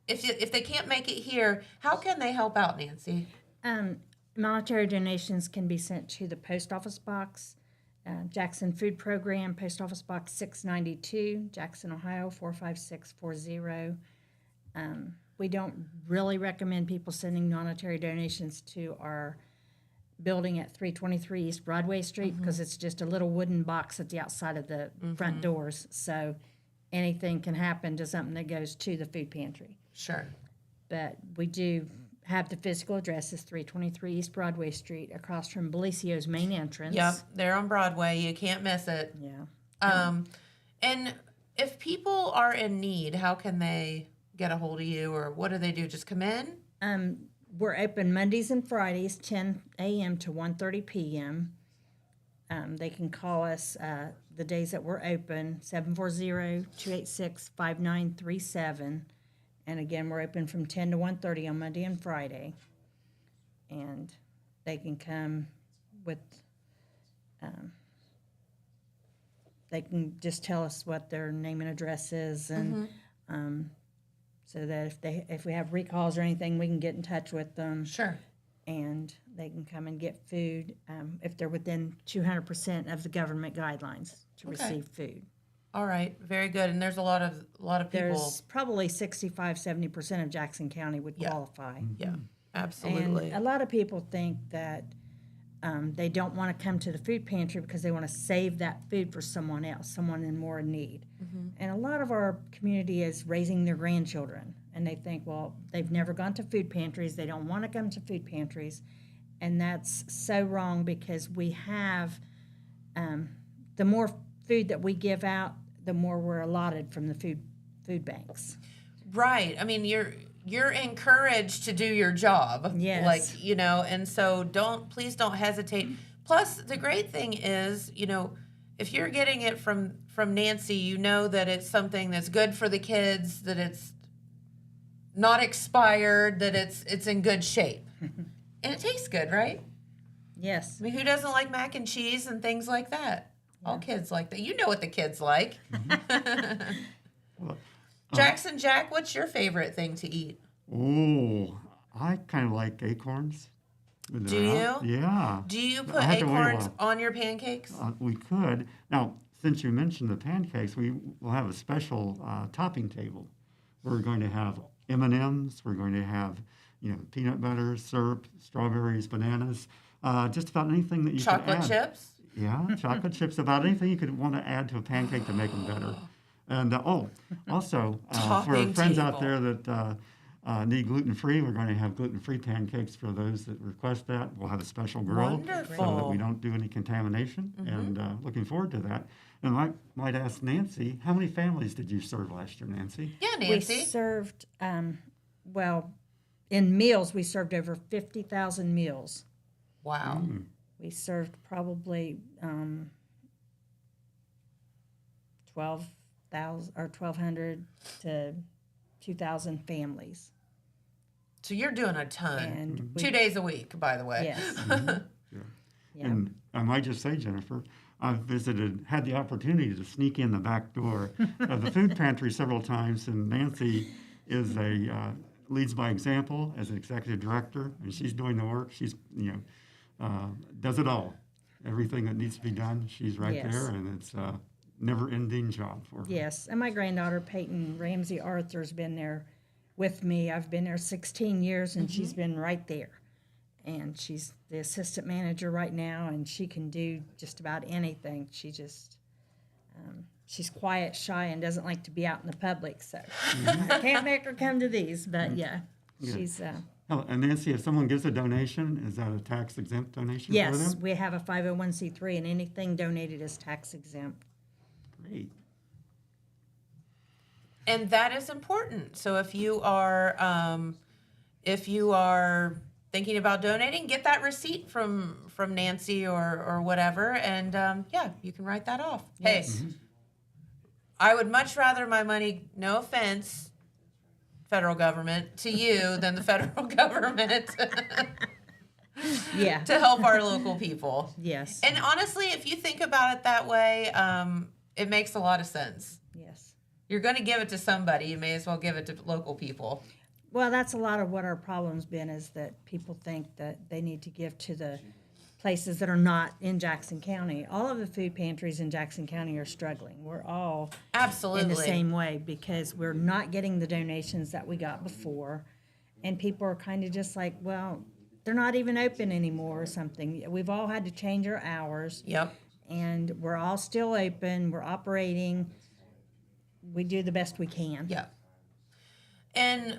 if they can't make it here, how can they help out, Nancy? Monetary donations can be sent to the post office box, Jackson Food Program, Post Office Box 692, Jackson, Ohio 45640. We don't really recommend people sending monetary donations to our building at 323 East Broadway Street because it's just a little wooden box at the outside of the front doors. So anything can happen to something that goes to the food pantry. Sure. But we do have the physical address is 323 East Broadway Street across from Belicio's main entrance. Yep, they're on Broadway. You can't miss it. Yeah. And if people are in need, how can they get a hold of you, or what do they do? Just come in? We're open Mondays and Fridays, 10 a.m. to 1:30 p.m. They can call us the days that we're open, 740-286-5937. And again, we're open from 10 to 1:30 on Monday and Friday. And they can come with, they can just tell us what their name and address is, and so that if we have recalls or anything, we can get in touch with them. Sure. And they can come and get food if they're within 200% of the government guidelines to receive food. All right. Very good. And there's a lot of people. There's probably 65-70% of Jackson County would qualify. Yeah. Absolutely. And a lot of people think that they don't want to come to the food pantry because they want to save that food for someone else, someone in more need. And a lot of our community is raising their grandchildren, and they think, well, they've never gone to food pantries, they don't want to come to food pantries, and that's so wrong because we have, the more food that we give out, the more we're allotted from the food banks. Right. I mean, you're encouraged to do your job. Yes. Like, and so please don't hesitate. Plus, the great thing is, if you're getting it from Nancy, that it's something that's good for the kids, that it's not expired, that it's in good shape. And it tastes good, right? Yes. I mean, who doesn't like mac and cheese and things like that? All kids like that. You know what the kids like. Jackson Jack, what's your favorite thing to eat? Oh, I kind of like acorns. Do you? Yeah. Do you put I had to wait a acorns while. on your pancakes? We could. Now, since you mentioned the pancakes, we will have a special topping table. We're going to have M&Ms. We're going to have, peanut butter, syrup, strawberries, bananas, just about anything that you could add. Chocolate chips? Yeah, chocolate chips. About anything you could want to add to a pancake to make them better. And also for Topping friends table. out there that need gluten-free, we're going to have gluten-free pancakes for those that request that. We'll have a special grill so that Wonderful. we don't do any contamination. And looking forward to that. And I might ask Nancy, how many families did you serve last year, Nancy? Yeah, We Nancy. served, in meals, we served over 50,000 meals. Wow. We served probably 12,000 or 1,200 to 2,000 families. So you're doing a ton. And we, 2 days a week, by the way. yes, yeah. And I might just say, Jennifer, I've had the opportunity to sneak in the back door of the food pantry several times, and Nancy is leads by example as an executive director, and she's doing the work. She's, does it all. Everything that needs to be done, she's right Yes. there, and it's a never-ending job for her. Yes, and my granddaughter Peyton Ramsey Arthur's been there with me. I've been there 16 years, and she's been right there. And she's the assistant manager right now, and she can do just about anything. She just, she's quiet, shy, and doesn't like to be out in the public, so I can't make her come to these, but yeah, she's, Oh, and Nancy, if someone gives a donation, is that a tax-exempt donation for them? yes, we have a 501c3, and anything donated is tax exempt. Great. And that is important. So if you are thinking about donating, get that receipt from Nancy or whatever, and you can write that off. Yes. Hey, I would much rather my money, no offense, federal government, to you than the federal government Yeah, to help our local people. yes, And honestly, if you think about it that way, it makes a lot of sense. yes. You're going to give it to somebody, you may as well give it to local people. Well, that's a lot of what our problem's been, is that people think that they need to give to the places that are not in Jackson County. All of the food pantries in Jackson County are struggling. We're all Absolutely. in the same way because we're not getting the donations that we got before. And people are kind of just like, well, they're not even open anymore or something. We've all had to change our hours. Yep. And we're all still open. We're operating. We do the best we can. Yep. And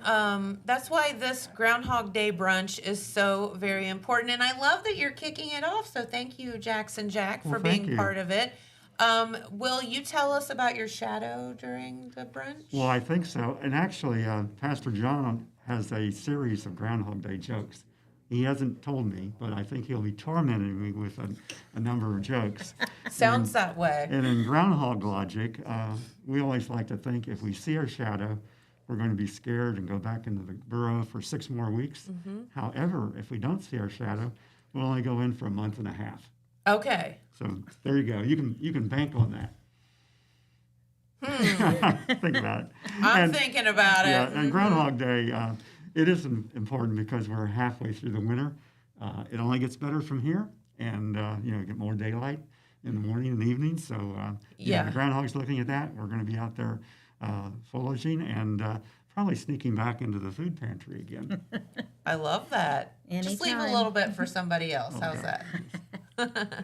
that's why this Groundhog Day brunch is so very important. And I love that you're kicking it off. So thank you, Jackson Jack, for thank being you. part of it. Will you tell us about your shadow during the brunch? Well, I think so. And actually, Pastor John has a series of Groundhog Day jokes. He hasn't told me, but I think he'll be tormenting me with a number of jokes. Sounds that way. And in groundhog logic, we always like to think if we see our shadow, we're going to be scared and go back into the burrow for 6 more weeks. However, if we don't see our shadow, we'll only go in for a month and a half. Okay. So there you go. You can bank on that. Think about it. I'm thinking about Yeah, it. and Groundhog Day, it is important because we're halfway through the winter. It only gets better from here, and get more daylight in the morning and evening. So Yeah. the groundhog's looking at that. We're going to be out there foraging and probably sneaking back into the food pantry again. I love that. Just leave a Anytime. little bit for somebody else. How's Okay. that?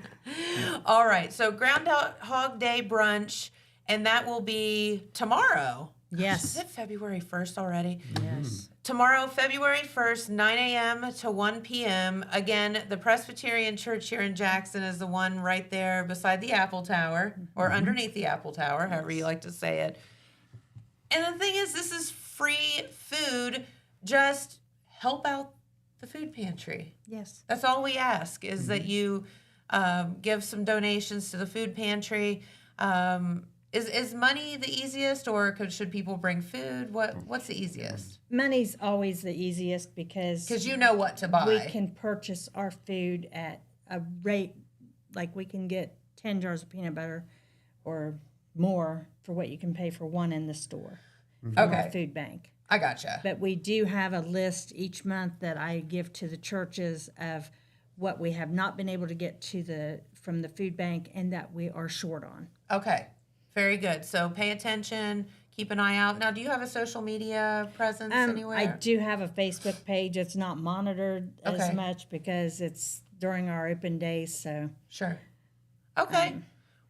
All right. So Groundhog Day brunch, and that will be tomorrow. Yes. Is it February 1st already? Yes. Tomorrow, February 1st, 9 a.m. to 1 p.m. Again, the Presbyterian Church here in Jackson is the one right there beside the Apple Tower, or underneath the Apple Tower, however you like to say it. And the thing is, this is free food. Just help out the food pantry. Yes. That's all we ask, is that you give some donations to the food pantry. Is money the easiest, or should people bring food? What's the easiest? Money's always the easiest because You know what to buy. we can purchase our food at a rate, like we can get 10 jars of peanut butter or more for what you can pay for one in the store. From our Okay. food bank. I gotcha. But we do have a list each month that I give to the churches of what we have not been able to get from the food bank and that we are short on. Okay. Very good. So pay attention. Keep an eye out. Now, do you have a social media presence anywhere? I do have a Facebook page. It's not monitored Okay. as much because it's during our open days. So Sure. Okay.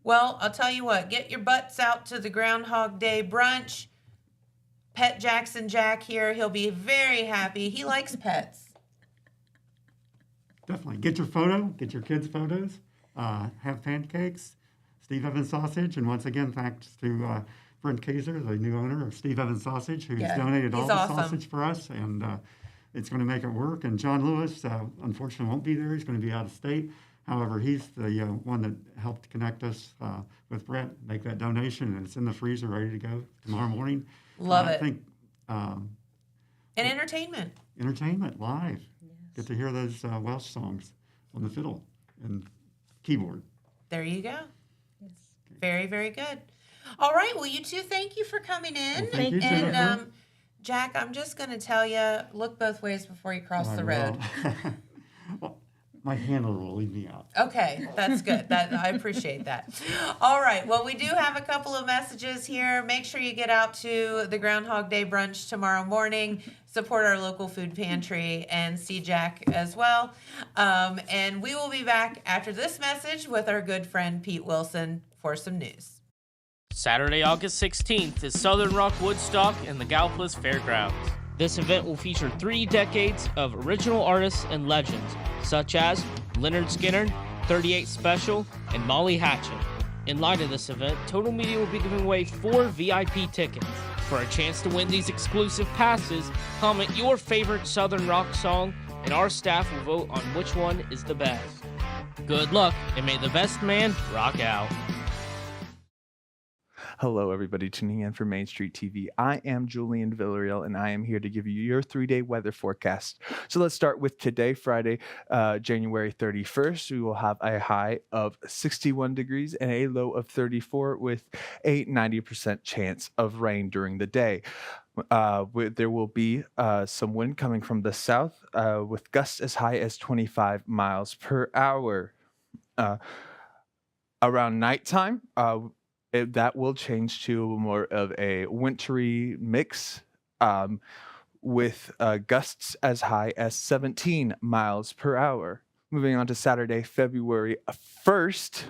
Well, I'll tell you what. Get your butts out to the Groundhog Day brunch. Pet Jackson Jack here. He'll be very happy. He likes pets. Definitely. Get your photo. Get your kids' photos. Have pancakes. Steve Evans Sausage. And once again, thanks to Brent Kaiser, the new owner of Steve Evans Sausage, who's Yeah, donated all he's the awesome. sausage for us. And it's going to make it work. And John Lewis, unfortunately, won't be there. He's going to be out of state. However, he's the one that helped connect us with Brent, make that donation. And it's in the freezer, ready to go tomorrow morning. Love I it. think And entertainment. entertainment live. Get to hear those Welsh songs on the fiddle and keyboard. There you go. Very, very good. All right. Well, you two, thank you for coming in. Well, thank you, and Jennifer. Jack, I'm just going to tell you, look both ways before you cross the road. Well, my handler will leave me out. Okay, that's good. I appreciate that. All right. Well, we do have a couple of messages here. Make sure you get out to the Groundhog Day brunch tomorrow morning. Support our local food pantry and see Jack as well. And we will be back after this message with our good friend Pete Wilson for some news. Saturday, August 16th is Southern Rock Woodstock in the Gallipolis Fairgrounds. This event will feature 3 decades of original artists and legends, such as Leonard Skinner, 38 Special, and Molly Hatchet. In light of this event, Total Media will be giving away 4 VIP tickets. For a chance to win these exclusive passes, comment your favorite Southern rock song, and our staff will vote on which one is the best. Good luck, and may the best man rock out. Hello, everybody tuning in for Main Street TV. I am Julian Villarreal, and I am here to give you your 3-day weather forecast. So let's start with today, Friday, January 31st. We will have a high of 61 degrees and a low of 34 with a 90% chance of rain during the day. There will be some wind coming from the south with gusts as high as 25 miles per hour. Around nighttime, that will change to more of a wintry mix with gusts as high as 17 miles per hour. Moving on to Saturday, February 1st,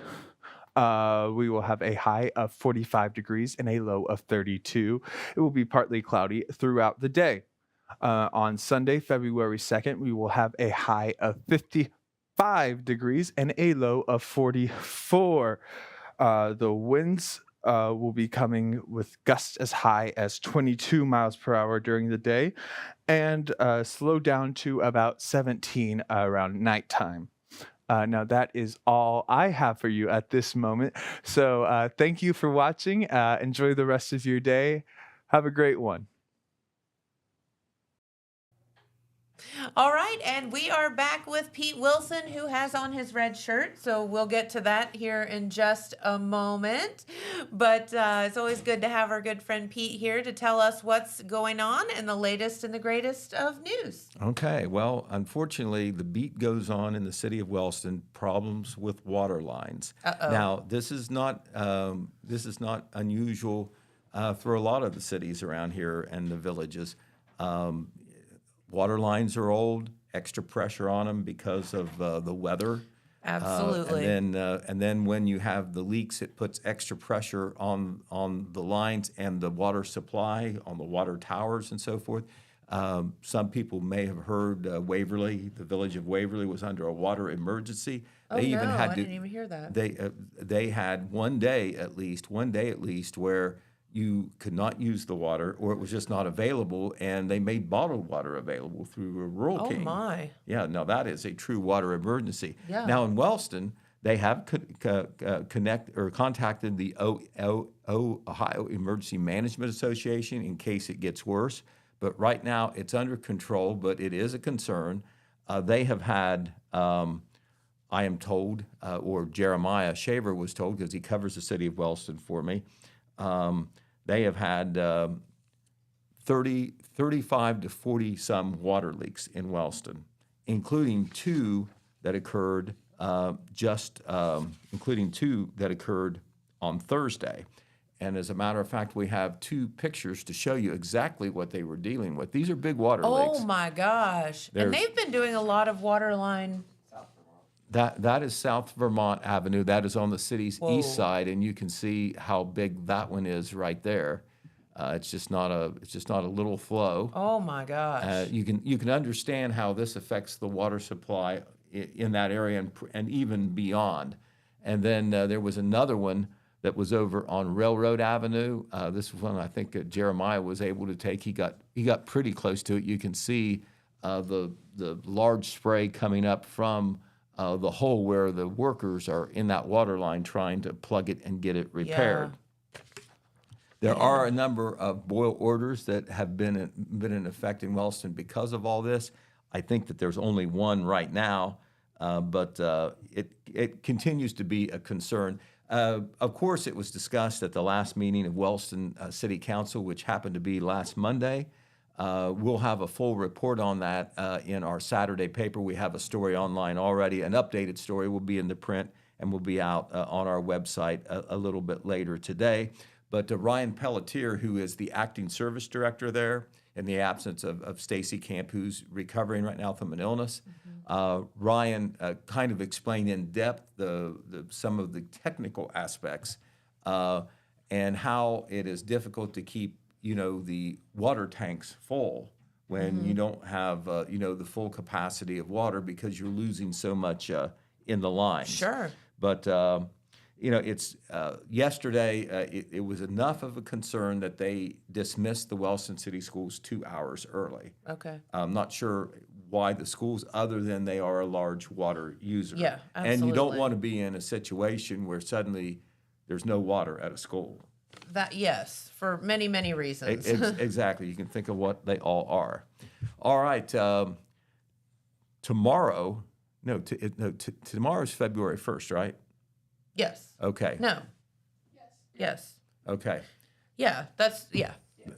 we will have a high of 45 degrees and a low of 32. It will be partly cloudy throughout the day. On Sunday, February 2nd, we will have a high of 55 degrees and a low of 44. The winds will be coming with gusts as high as 22 miles per hour during the day and slow down to about 17 around nighttime. Now, that is all I have for you at this moment. So thank you for watching. Enjoy the rest of your day. Have a great one. All right, and we are back with Pete Wilson, who has on his red shirt. So we'll get to that here in just a moment. But it's always good to have our good friend Pete here to tell us what's going on and the latest and the greatest of news. Okay, well, unfortunately, the beat goes on in the city of Wellston. Problems with water lines. Uh-oh. Now, this is not unusual for a lot of the cities around here and the villages. Water lines are old, extra pressure on them because of the weather. Absolutely. And then when you have the leaks, it puts extra pressure on the lines and the water supply, on the water towers and so forth. Some people may have heard Waverly, the village of Waverly, was under a water emergency. I didn't even hear that. They had one day at least, where you could not use the water, or it was just not available, and they made bottled water available through a Rural King. Oh my! Yeah, no, that is a true water emergency. Yeah. Now in Wellston, they have contacted the Ohio Emergency Management Association in case it gets worse. But right now it's under control, but it is a concern. They have had. I am told, or Jeremiah Shaver was told, because he covers the city of Wellston for me. They have had 35 to 40 some water leaks in Wellston, including two that occurred on Thursday. And as a matter of fact, we have two pictures to show you exactly what they were dealing with. These are big water leaks. Oh my gosh! And they've been doing a lot of water line. That is South Vermont Avenue. That is on the city's east side, and you can see how big that one is right there. It's just not a little flow. Oh my gosh! You can understand how this affects the water supply in that area and even beyond. And then there was another one that was over on Railroad Avenue. This one I think Jeremiah was able to take. He got pretty close to it. You can see the large spray coming up from the hole where the workers are in that water line trying to plug it and get it repaired. Yeah. There are a number of boil orders that have been in effect in Wellston because of all this. I think that there's only one right now, but it continues to be a concern. Of course, it was discussed at the last meeting of Wellston City Council, which happened to be last Monday. We'll have a full report on that in our Saturday paper. We have a story online already. An updated story will be in the print and will be out on our website a little bit later today. But Ryan Pelletier, who is the acting service director there, in the absence of Stacy Camp, who's recovering right now from an illness, Ryan kind of explained in depth some of the technical aspects and how it is difficult to keep the water tanks full when you don't have, the full capacity of water because you're losing so much in the lines. Sure. But, it's yesterday, it was enough of a concern that they dismissed the Wellston City Schools 2 hours early. Okay. I'm not sure why the schools, other than they are a large water user. Yeah, absolutely. And you don't want to be in a situation where suddenly there's no water at a school. That yes, for many, many reasons. Exactly. You can think of what they all are. All right. Tomorrow, tomorrow's February 1st, right? Yes. Okay. No. Yes. Okay. Yeah,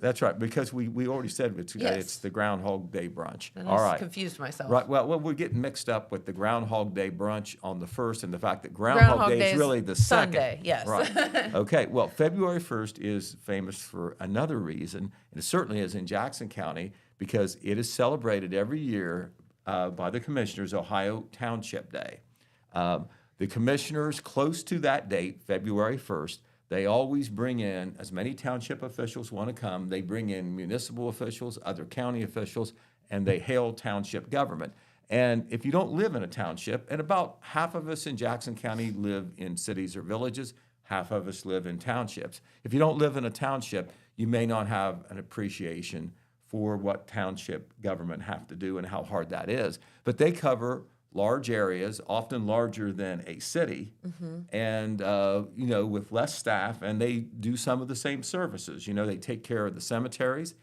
That's right, because we already said it's Yes. the Groundhog Day brunch. And All I right. confused myself. Right. Well, we're getting mixed up with the Groundhog Day brunch on the 1st and the fact that Groundhog Day is really the second. Sunday, yes. Right. Okay. Well, February 1st is famous for another reason, and it certainly is in Jackson County because it is celebrated every year by the commissioners, Ohio Township Day. The commissioners, close to that date, February 1st, they always bring in, as many township officials want to come, they bring in municipal officials, other county officials, and they hail township government. And if you don't live in a township, and about half of us in Jackson County live in cities or villages, half of us live in townships. If you don't live in a township, you may not have an appreciation for what township government have to do and how hard that is. But they cover large areas, often larger than a city, and with less staff, and they do some of the same services. They take care of the cemeteries,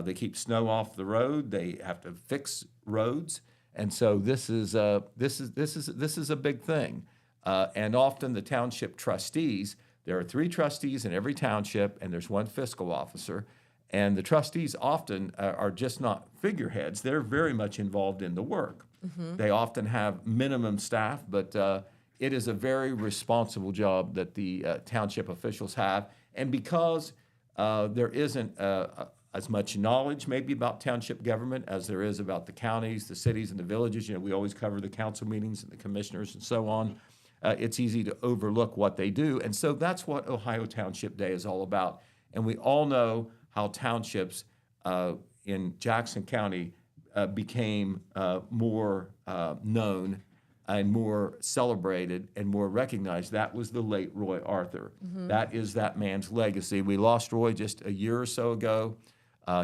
they keep snow off the road, they have to fix roads, and so this is a big thing. And often the township trustees, there are 3 trustees in every township, and there's 1 fiscal officer. And the trustees often are just not figureheads; they're very much involved in the work. They often have minimum staff, but it is a very responsible job that the township officials have. And because there isn't as much knowledge maybe about township government as there is about the counties, the cities, and the villages, we always cover the council meetings and the commissioners and so on. It's easy to overlook what they do. And so that's what Ohio Township Day is all about. And we all know how townships in Jackson County became more known and more celebrated and more recognized. That was the late Roy Arthur. That is that man's legacy. We lost Roy just a year or so ago.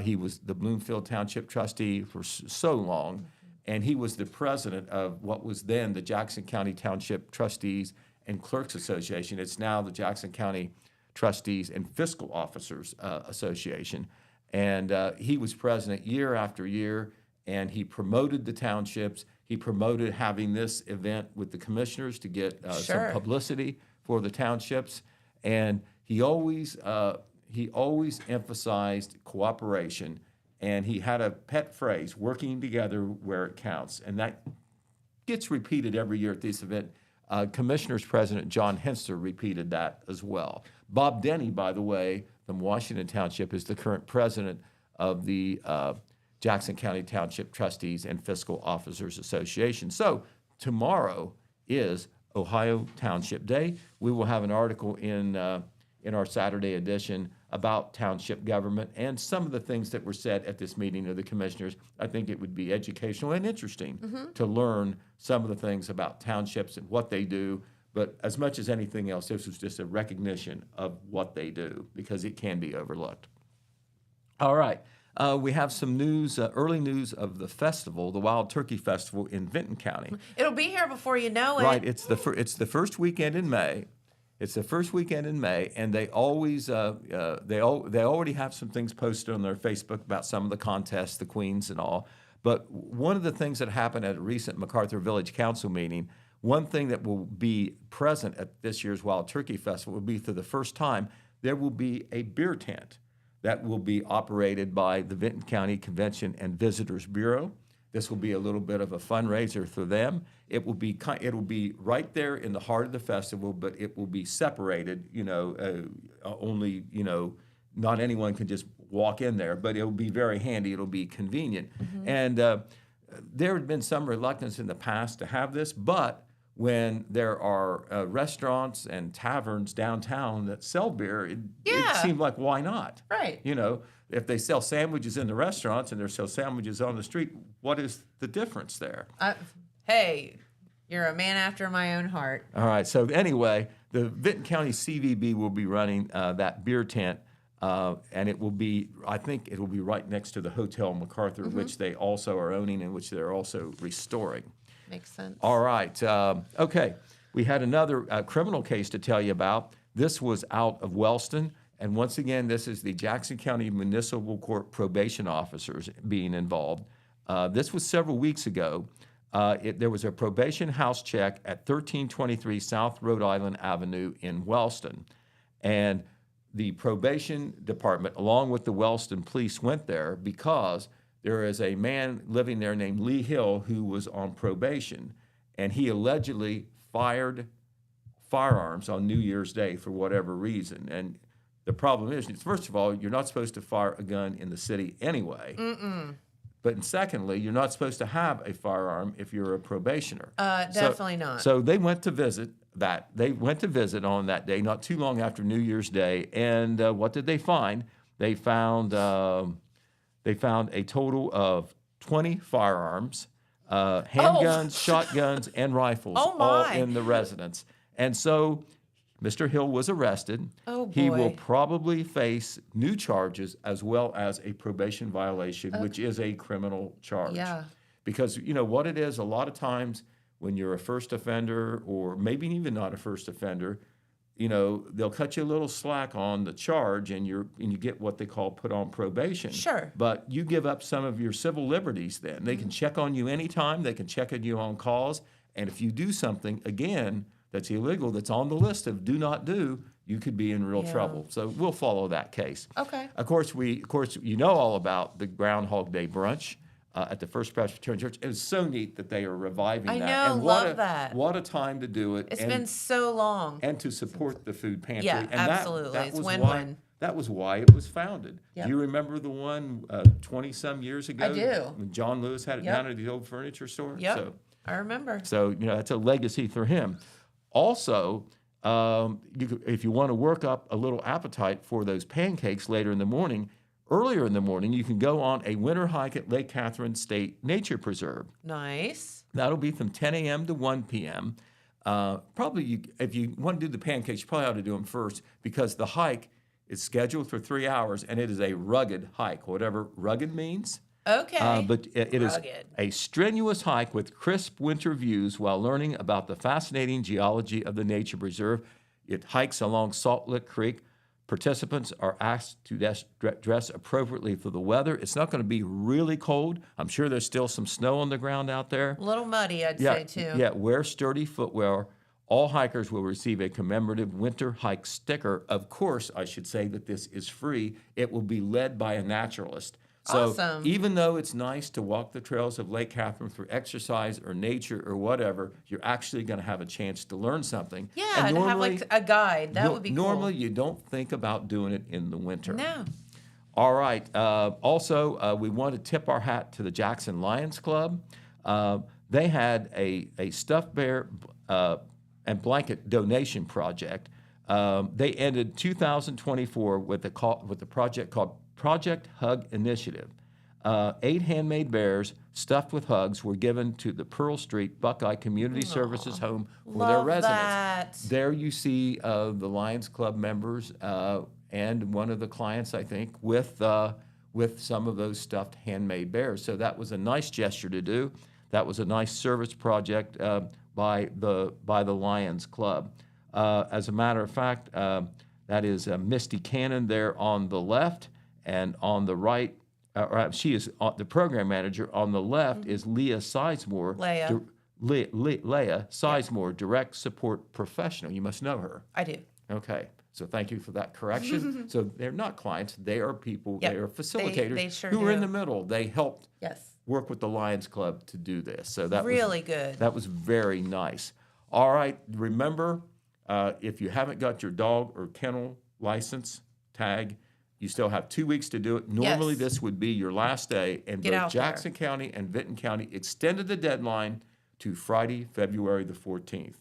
He was the Bloomfield Township trustee for so long, and he was the president of what was then the Jackson County Township Trustees and Clerks Association. It's now the Jackson County Trustees and Fiscal Officers Association. And he was president year after year, and he promoted the townships. He promoted having this event with the commissioners to get some publicity for the townships. And he always emphasized cooperation. And he had a pet phrase, working together where it counts. And that gets repeated every year at this event. Commissioners President John Henster repeated that as well. Bob Denny, by the way, from Washington Township, is the current president of the Jackson County Township Trustees and Fiscal Officers Association. So tomorrow is Ohio Township Day. We will have an article in our Saturday edition about township government and some of the things that were said at this meeting of the commissioners. I think it would be educational and interesting to learn some of the things about townships and what they do. But as much as anything else, this was just a recognition of what they do because it can be overlooked. All right. We have some news, early news of the festival, the Wild Turkey Festival in Vinton County. It'll be here before you know it. Right. It's the first weekend in May. It's the first weekend in May, and they always they already have some things posted on their Facebook about some of the contests, the queens and all. But one of the things that happened at a recent MacArthur Village Council meeting, one thing that will be present at this year's Wild Turkey Festival will be for the first time, there will be a beer tent that will be operated by the Vinton County Convention and Visitors Bureau. This will be a little bit of a fundraiser for them. It'll be right there in the heart of the festival, but it will be separated. Only not anyone can just walk in there, but it'll be very handy. It'll be convenient. And there had been some reluctance in the past to have this, but when there are restaurants and taverns downtown that sell beer, it seemed like, why not? Right. If they sell sandwiches in the restaurants and they sell sandwiches on the street, what is the difference there? Hey, you're a man after my own heart. All right. So anyway, the Vinton County CVB will be running that beer tent, and it will be, I think it will be right next to the Hotel MacArthur, which they also are owning and which they're also restoring. Makes sense. All right. Okay. We had another criminal case to tell you about. This was out of Wellston, And once again, this is the Jackson County Municipal Court probation officers being involved. This was several weeks ago. There was a probation house check at 1323 South Rhode Island Avenue in Wellston. And the probation department, along with the Wellston police, went there because there is a man living there named Lee Hill who was on probation. And he allegedly fired firearms on New Year's Day for whatever reason. And the problem is, first of all, you're not supposed to fire a gun in the city anyway. But secondly, you're not supposed to have a firearm if you're a probationer. Definitely not. So they went to visit that. They went to visit on that day, not too long after New Year's Day. And what did they find? They found a total of 20 firearms, handguns, shotguns, and rifles, all in the residence. And so Mr. Hill was arrested. Oh, boy. He will probably face new charges as well as a probation violation, which is a criminal charge. Yeah. Because you know what it is, a lot of times when you're a first offender or maybe even not a first offender, you know, they'll cut you a little slack on the charge and you get what they call put on probation. Sure. But you give up some of your civil liberties then. They Mm-hmm. can check on you anytime. They can check on you on calls. And if you do something, again, that's illegal, that's on the list of do not do, you could be in real trouble. So we'll follow that case. Okay. Of course, you know all about the Groundhog Day brunch at the First Presbyterian Church. It was so neat that they are reviving I that. know, And love that. What a time to do it. It's been so long. And to support the food pantry. Yeah, and absolutely. That It's was win-win. That was why it was founded. Yep. Do you remember the one 20-some years ago? I do. When John Lewis had it Yep. down at the old furniture store? Yep. I remember. So, you know, that's a legacy for him. Also, if you want to work up a little appetite for those pancakes later in the morning, earlier in the morning, you can go on a winter hike at Lake Catherine State Nature Preserve. Nice. That'll be from 10 a.m. to 1 p.m. Probably, if you want to do the pancakes, you probably ought to do them first because the hike is scheduled for 3 hours and it is a rugged hike, whatever rugged means. Okay. But it is Rugged. a strenuous hike with crisp winter views while learning about the fascinating geology of the nature preserve. It hikes along Salt Lick Creek. Participants are asked to dress appropriately for the weather. It's not going to be really cold. I'm sure there's still some snow on the ground out there. A little muddy, I'd say, too. Yeah, wear sturdy footwear. All hikers will receive a commemorative winter hike sticker. Of course, I should say that this is free. It will be led by a naturalist. So Awesome. even though it's nice to walk the trails of Lake Catherine for exercise or nature or whatever, you're actually going to have a chance to learn something. Yeah, And to have like a guide. That would be cool. Normally, you don't think about doing it in the winter. No. All right. Also, we want to tip our hat to the Jackson Lions Club. They had a stuffed bear and blanket donation project. They ended 2024 with a project called Project Hug Initiative. 8 handmade bears stuffed with hugs were given to the Pearl Street Buckeye Community Services Home for their Love residents. that. There you see the Lions Club members and one of the clients, I think, with some of those stuffed handmade bears. So that was a nice gesture to do. That was a nice service project by the Lions Club. As a matter of fact, that is Misty Cannon there on the left, and on the right, she is the program manager. On the left is Leah Sizemore. Leah Sizemore, direct support professional. You must know her. I do. Okay. So thank you for that correction. So they're not clients. They are people. Yep. They are facilitators They sure who are in do. the middle. They helped Yes. work with the Lions Club to do this. So that Really was, good. That was very nice. All right. Remember, if you haven't got your dog or kennel license tag, you still have 2 weeks to do it. Normally, Yes. this would be your last day, and Get both out there. Jackson County and Vinton County extended the deadline to Friday, February the 14th.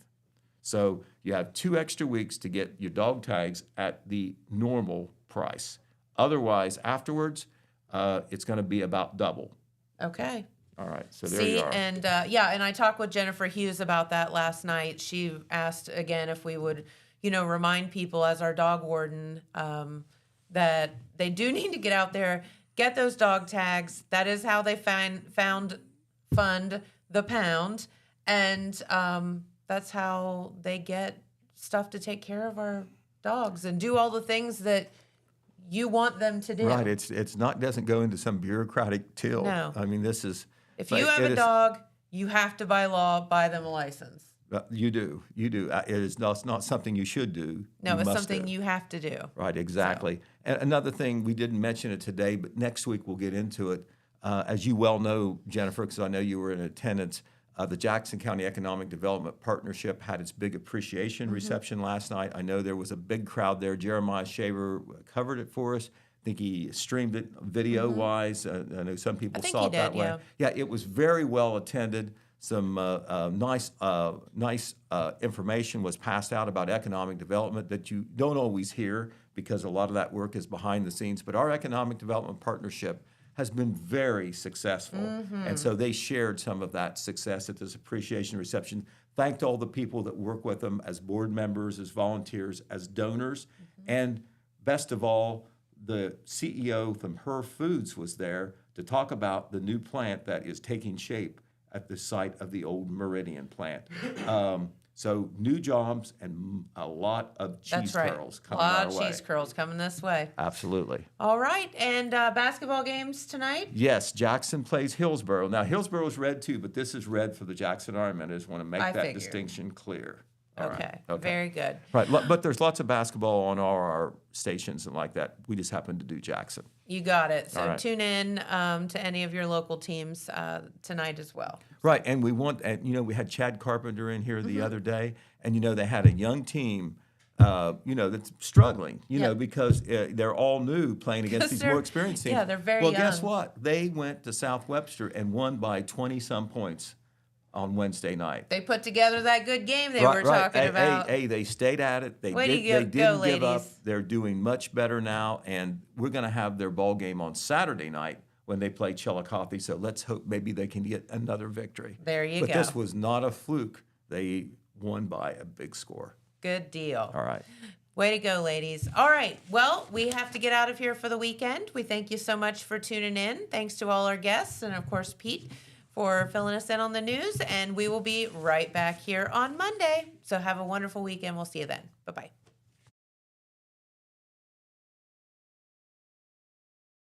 So you have 2 extra weeks to get your dog tags at the normal price. Otherwise, afterwards, it's going to be about double. Okay. All right, so there See, you are. and and I talked with Jennifer Hughes about that last night. She asked again if we would, remind people as our dog warden that they do need to get out there, get those dog tags. That is how they fund the pound, and that's how they get stuff to take care of our dogs and do all the things that you want them to do. Right. It's not doesn't go into some bureaucratic till. No. I mean, this is. If but you have it a is- dog, you have to by law buy them a license. You do. It is not something you should do. No, you it's must something do. you have to do. Right, exactly. And another thing, we didn't mention it today, but next week we'll get into it. As you well know, Jennifer, because I know you were in attendance, the Jackson County Economic Development Partnership had its big appreciation reception last night. I know there was a big crowd there. Jeremiah Shaver covered it for us. I think he streamed it video-wise. I know some people think saw he it that did, way. yeah. Yeah, it was very well attended. Some nice information was passed out about economic development that you don't always hear because a lot of that work is behind the scenes. But our economic development partnership has been very successful. And so they shared some of that success at this appreciation reception. Thanked all the people that work with them as board members, as volunteers, as donors. And best of all, the CEO from Her Foods was there to talk about the new plant that is taking shape at the site of the old Meridian plant. So new jobs and a lot of cheese That's right. curls A coming lot our of way. cheese curls coming this way. Absolutely. All right, and basketball games tonight? Yes, Jackson plays Hillsborough. Now, Hillsborough's red too, but this is red for the Jackson Ironmen. I just want to make I that figured. distinction clear. All right. Okay, very good. Right, but there's lots of basketball on all our stations and like that. We just happen to do Jackson. You got it. So All right. tune in to any of your local teams tonight as well. Right, and we had Chad Carpenter in here Mm-hmm. the other day, and they had a young team, that's struggling, Yep. because they're all new playing against 'Cause these they're- more experienced teams. yeah, they're very Well, guess young. what? They went to South Webster and won by 20-some points on Wednesday night. They put together that good game they were talking about. Hey, they stayed at it. They Way to they go, didn't give up. ladies. They're doing much better now, and we're going to have their ball game on Saturday night when they play Chillicothe. So let's hope maybe they can get another victory. There you But go. this was not a fluke. They won by a big score. Good deal. All right. Way to go, ladies. All right. Well, we have to get out of here for the weekend. We thank you so much for tuning in. Thanks to all our guests and, of course, Pete for filling us in on the news. And we will be right back here on Monday. So have a wonderful weekend. We'll see you then. Bye-bye.